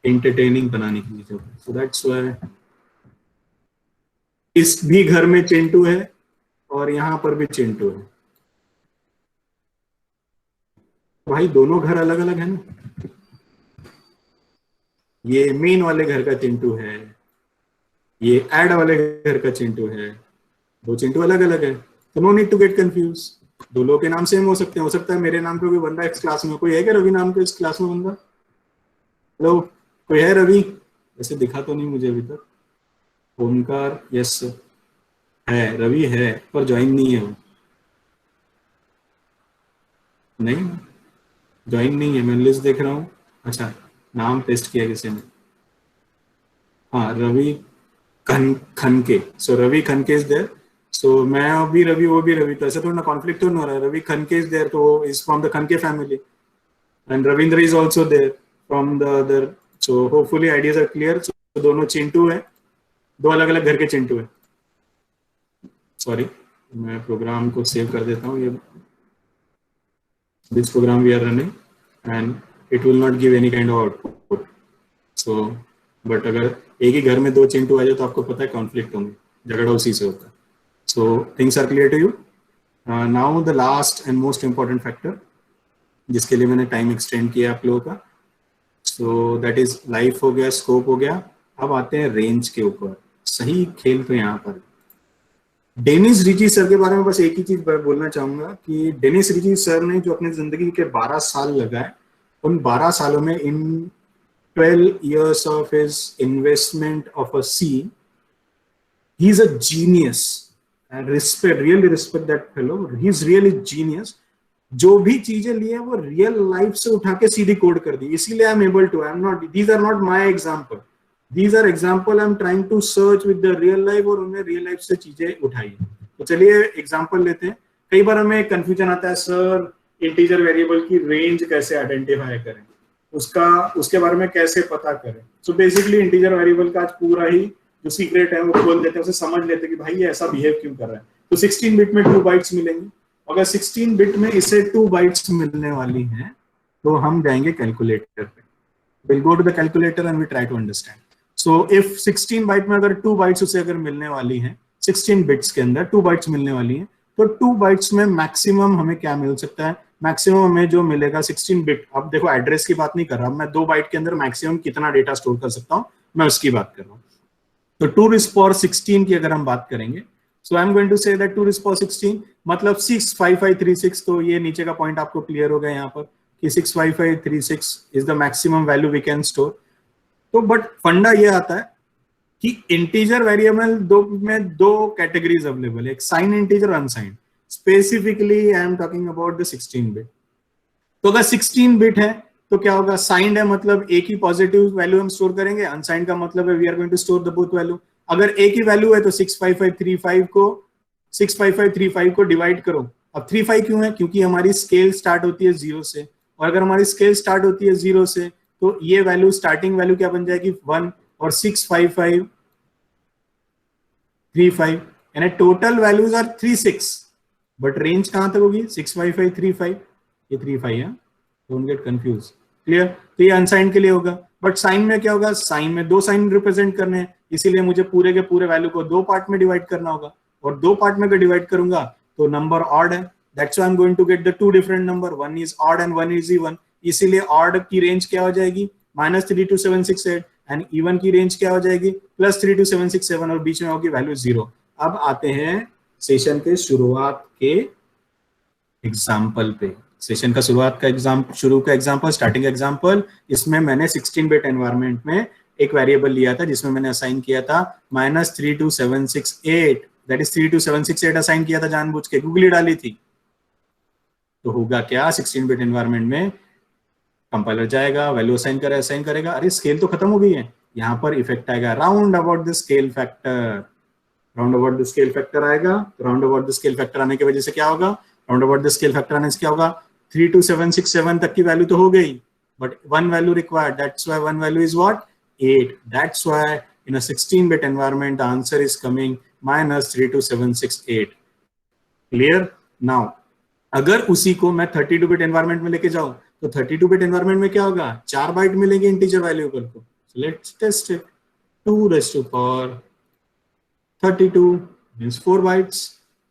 एंटरटेनिंग बनाने की चीजों। सो दैट्स व्हाई इस भी घर में चिंटू है और यहाँ पर भी चिंटू है। भाई दोनों घर अलग अलग है ना, ये मेन वाले घर का चिंटू है, ये ऐड वाले घर का चिंटू है, दो चिंटू अलग अलग है, तो no need to get confuse. दो लोगों के नाम सेम हो सकते हैं, हो सकता है मेरे नाम पे कोई बंदा इस क्लास में, कोई है क्या रवि नाम पे इस क्लास में बंदा? हेलो, कोई है रवि? वैसे दिखा तो नहीं मुझे अभी तक। ओमकार, यस है, रवि है पर ज्वाइन नहीं है वो, नहीं ज्वाइन नहीं है, मैं लिस्ट देख रहा हूँ। अच्छा, नाम टेस्ट किया किसी ने? हाँ, रवि खनके। सो रवि खनके इज देयर। सो मैं अभी रवि, वो भी रवि, तो ऐसा थोड़ा ना कॉन्फ्लिक्ट तो नहीं हो रहा है। रवि खनके इज देयर, तो is from the Khanke family, and Ravindra is also there from the other. So hopefully ideas are clear. So दोनों चिंटू है, दो अलग अलग घर के चिंटू है। सॉरी, मैं प्रोग्राम को सेव कर देता हूँ। ये this program we are running and it will not give any kind of output. So, but अगर एक ही घर में दो चिंटू आ जाए तो आपको पता है कॉन्फ्लिक्ट होंगे, झगड़ा उसी से होता है। So things are clear to you. Now the last and most important factor, जिसके लिए मैंने टाइम एक्सटेंड किया आप लोगों का, so that is लाइफ हो गया, स्कोप हो गया। अब आते हैं रेंज के ऊपर। सही खेल तो यहाँ पर डेनिस रिची सर के बारे में बस एक ही चीज बोलना चाहूंगा कि डेनिस रिची सर ने जो अपनी जिंदगी के 12 साल लगाए, उन 12 सालों में इन 12 years of his investment of a C, he's a genius and really respect that fellow. He's really genius. जो भी चीजें लिए वो रियल लाइफ से उठा के सीधी कोड कर दी, इसीलिए I am able to, I am not, these are not my example, these are example I'm trying to search with the real life, और उन्हें रियल लाइफ से चीजें उठाई। तो चलिए एग्जांपल लेते हैं। कई बार हमें कंफ्यूजन आता है, सर इंटीजर वेरिएबल की रेंज कैसे आइडेंटिफाई करें? उसका उसके बारे में कैसे पता करें। सो बेसिकली इंटीजर वेरिएबल का आज पूरा ही जो सीक्रेट है वो खोल देते हैं, उसे समझ लेते हैं कि भाई ये ऐसा बिहेव क्यों कर रहा है। तो 16 बिट में 2 बाइट्स मिलेंगे, अगर 16 बिट में इसे 2 बाइट्स मिलने वाली हैं तो हम जाएंगे कैलकुलेटर पे। We'll go to the calculator and we try to understand. So if 16 bite में अगर 2 बाइट्स उसे अगर मिलने वाली हैं, 16 बिट्स के अंदर 2 बाइट्स मिलने वाली हैं, तो 2 बाइट्स में मैक्सिमम हमें क्या मिल सकता है? मैक्सिमम हमें जो मिलेगा 16 बिट, अब देखो एड्रेस की बात नहीं कर रहा मैं, 2 बाइट के अंदर मैक्सिमम कितना डेटा स्टोर कर सकता हूँ मैं उसकी बात कर रहा हूँ। तो 2 raised power 16 की अगर हम बात करेंगे, so I am going to say that 2 raised power 16 मतलब 65536। तो ये नीचे का पॉइंट आपको क्लियर हो गया यहाँ पर कि 65536 is the maximum value we can store. तो बट फंडा ये आता है कि इंटीजर वेरिएबल में दो कैटेगरीज अवेलेबल है, एक sign integer, unsigned. Specifically I am talking about the 16 bit. तो अगर 16 बिट है तो क्या होगा? साइंड है मतलब एक ही पॉजिटिव वैल्यू हम स्टोर करेंगे, अनसाइंड का मतलब है we are going to store the both value. अगर एक ही वैल्यू है तो 65535 को डिवाइड करो। अब 35 क्यों है? क्योंकि हमारी स्केल स्टार्ट होती है 0 से, और अगर हमारी स्केल स्टार्ट होती है 0 से तो ये वैल्यू स्टार्टिंग वैल्यू क्या बन जाएगी? 1, और 65535 यानी total values are 36, but range कहां तक होगी? 65535, ये 35 है, डोंट गेट कंफ्यूज, क्लियर? तो ये अनसाइंड के लिए होगा। बट साइन में क्या होगा? साइन में 2 साइन रिप्रेजेंट करने हैं, इसीलिए मुझे पूरे के पूरे वैल्यू को 2 पार्ट में डिवाइड करना होगा, और 2 पार्ट में अगर डिवाइड करूंगा तो नंबर ऑड है, that's why I am going to get the 2 different number, 1 is odd and 1 is even. इसीलिए ऑड की रेंज क्या हो जाएगी? -32768, एंड इवन की रेंज क्या हो जाएगी? +32767, और बीच में होगी वैल्यू 0। अब आते हैं सेशन के शुरुआत के एग्जाम्पल पे। सेशन का शुरुआत का एग्जाम्पल, स्टार्टिंग एग्जाम्पल, इसमें मैंने 16 बिट एनवायरनमेंट में एक वेरिएबल लिया था जिसमें मैंने असाइन किया था -32768, दैट इज 32768 असाइन किया था जानबूझ के, गूगली डाली थी। तो होगा क्या? 16 बिट एनवायरनमेंट में कंपाइलर जाएगा, वैल्यू असाइन करेगा, अरे स्केल तो खत्म हो गई है, यहाँ पर इफेक्ट आएगा round about the scale factor. Round about the scale factor आएगा, round about the scale factor आने की वजह से क्या होगा? Round about the scale factor आने से क्या होगा? 32767 तक की वैल्यू तो हो गई, but 1 value required, that's why 1 value is what? 8। That's why in a 16 bit environment the answer is coming -32768। Clear? Now अगर उसी को मैं 32 बिट एनवायरनमेंट में लेके जाऊं तो 32 बिट एनवायरनमेंट में क्या होगा? 4 बाइट मिलेंगे इंटीजर वेरिएबल को। So let's test it. 2 raised to power 32 means 4 bytes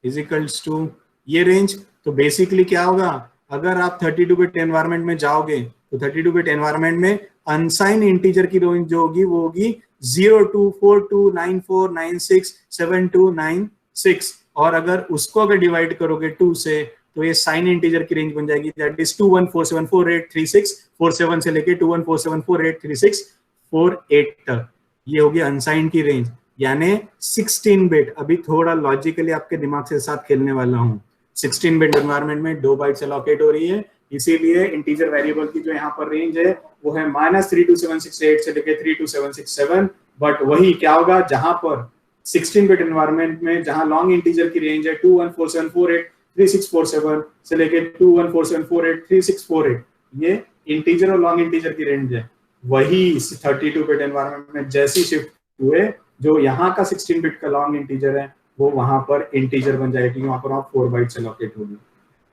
is equals to ये रेंज। तो बेसिकली क्या होगा? अगर आप 32 बिट एनवायरनमेंट में जाओगे तो 32 बिट एनवायरनमेंट में अनसाइन इंटीजर की रेंज जो होगी वो होगी 024294967296, और अगर उसको अगर डिवाइड करोगे 2 से तो ये साइन इंटीजर की रेंज बन जाएगी, दैट इज 2147483647 से लेके 2147483648 तक। ये होगी अनसाइन की रेंज, यानी 16 बिट। अभी थोड़ा लॉजिकली आपके दिमाग से साथ खेलने वाला हूँ। 16 बिट एनवायरनमेंट में 2 बाइट्स एलोकेट हो रही है, इसीलिए इंटीजर वेरिएबल की जो यहाँ पर रेंज है वो है -32768 से लेके 32767। बट वही क्या होगा? जहां पर 16 बिट एनवायरनमेंट में जहां लॉन्ग इंटीजर की रेंज है 2147483647 से लेके 2147483648, ये इंटीजर और लॉन्ग इंटीजर की रेंज है। वही 32 बिट एनवायरनमेंट में जैसी शिफ्ट हुए, जो यहाँ का 16 बिट का लॉन्ग इंटीजर है वो वहां पर इंटीजर बन जाएगा, क्योंकि वहां पर आप 4 बाइट्स एलोकेट होगी।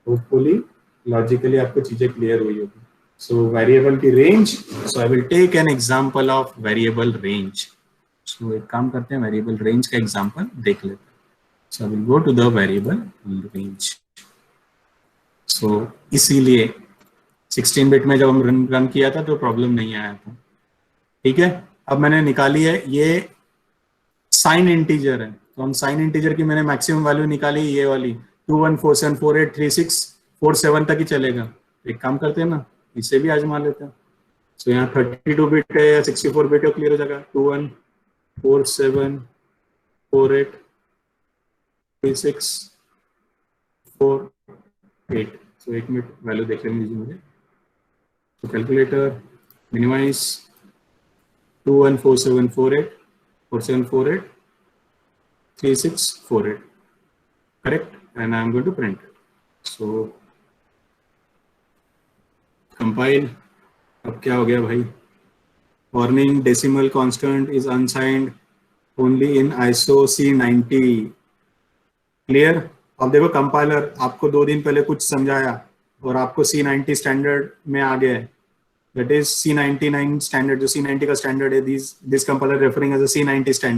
होपफुली लॉजिकली आपको चीजें क्लियर हुई होगी। सो वेरिएबल की range, so I will take an example of variable range. So एक काम करते हैं, वेरिएबल रेंज का एग्जांपल देख लेते हैं। So I will go to the variable range. So इसीलिए 16 बिट में जब हम रन किया था तो प्रॉब्लम नहीं आया था, ठीक है। अब मैंने निकाली है, ये साइन इंटीजर है, तो हम साइन इंटीजर की मैंने मैक्सिमम वैल्यू निकाली, ये वाली 2147483647 तक ही चलेगा। एक काम करते हैं ना, इसे भी आजमा लेते हैं। सो यहाँ 32 बिट है या 64 बिट है, क्लियर हो जाएगा। 2147483648। सो एक मिनट वैल्यू देख लेने दीजिए मुझे। तो calculator minimise 21474847483648, correct, and I am going to print it. So compile अब क्या हो गया भाई? Warning, decimal constant is unsigned only in ISO C90। Clear? अब देखो कंपाइलर आपको 2 दिन पहले कुछ समझाया और आपको C90 स्टैंडर्ड में आ गया है। दैट इज C99 स्टैंडर्ड, जो C90 का स्टैंडर्ड है, this compiler referring as a C90 standard.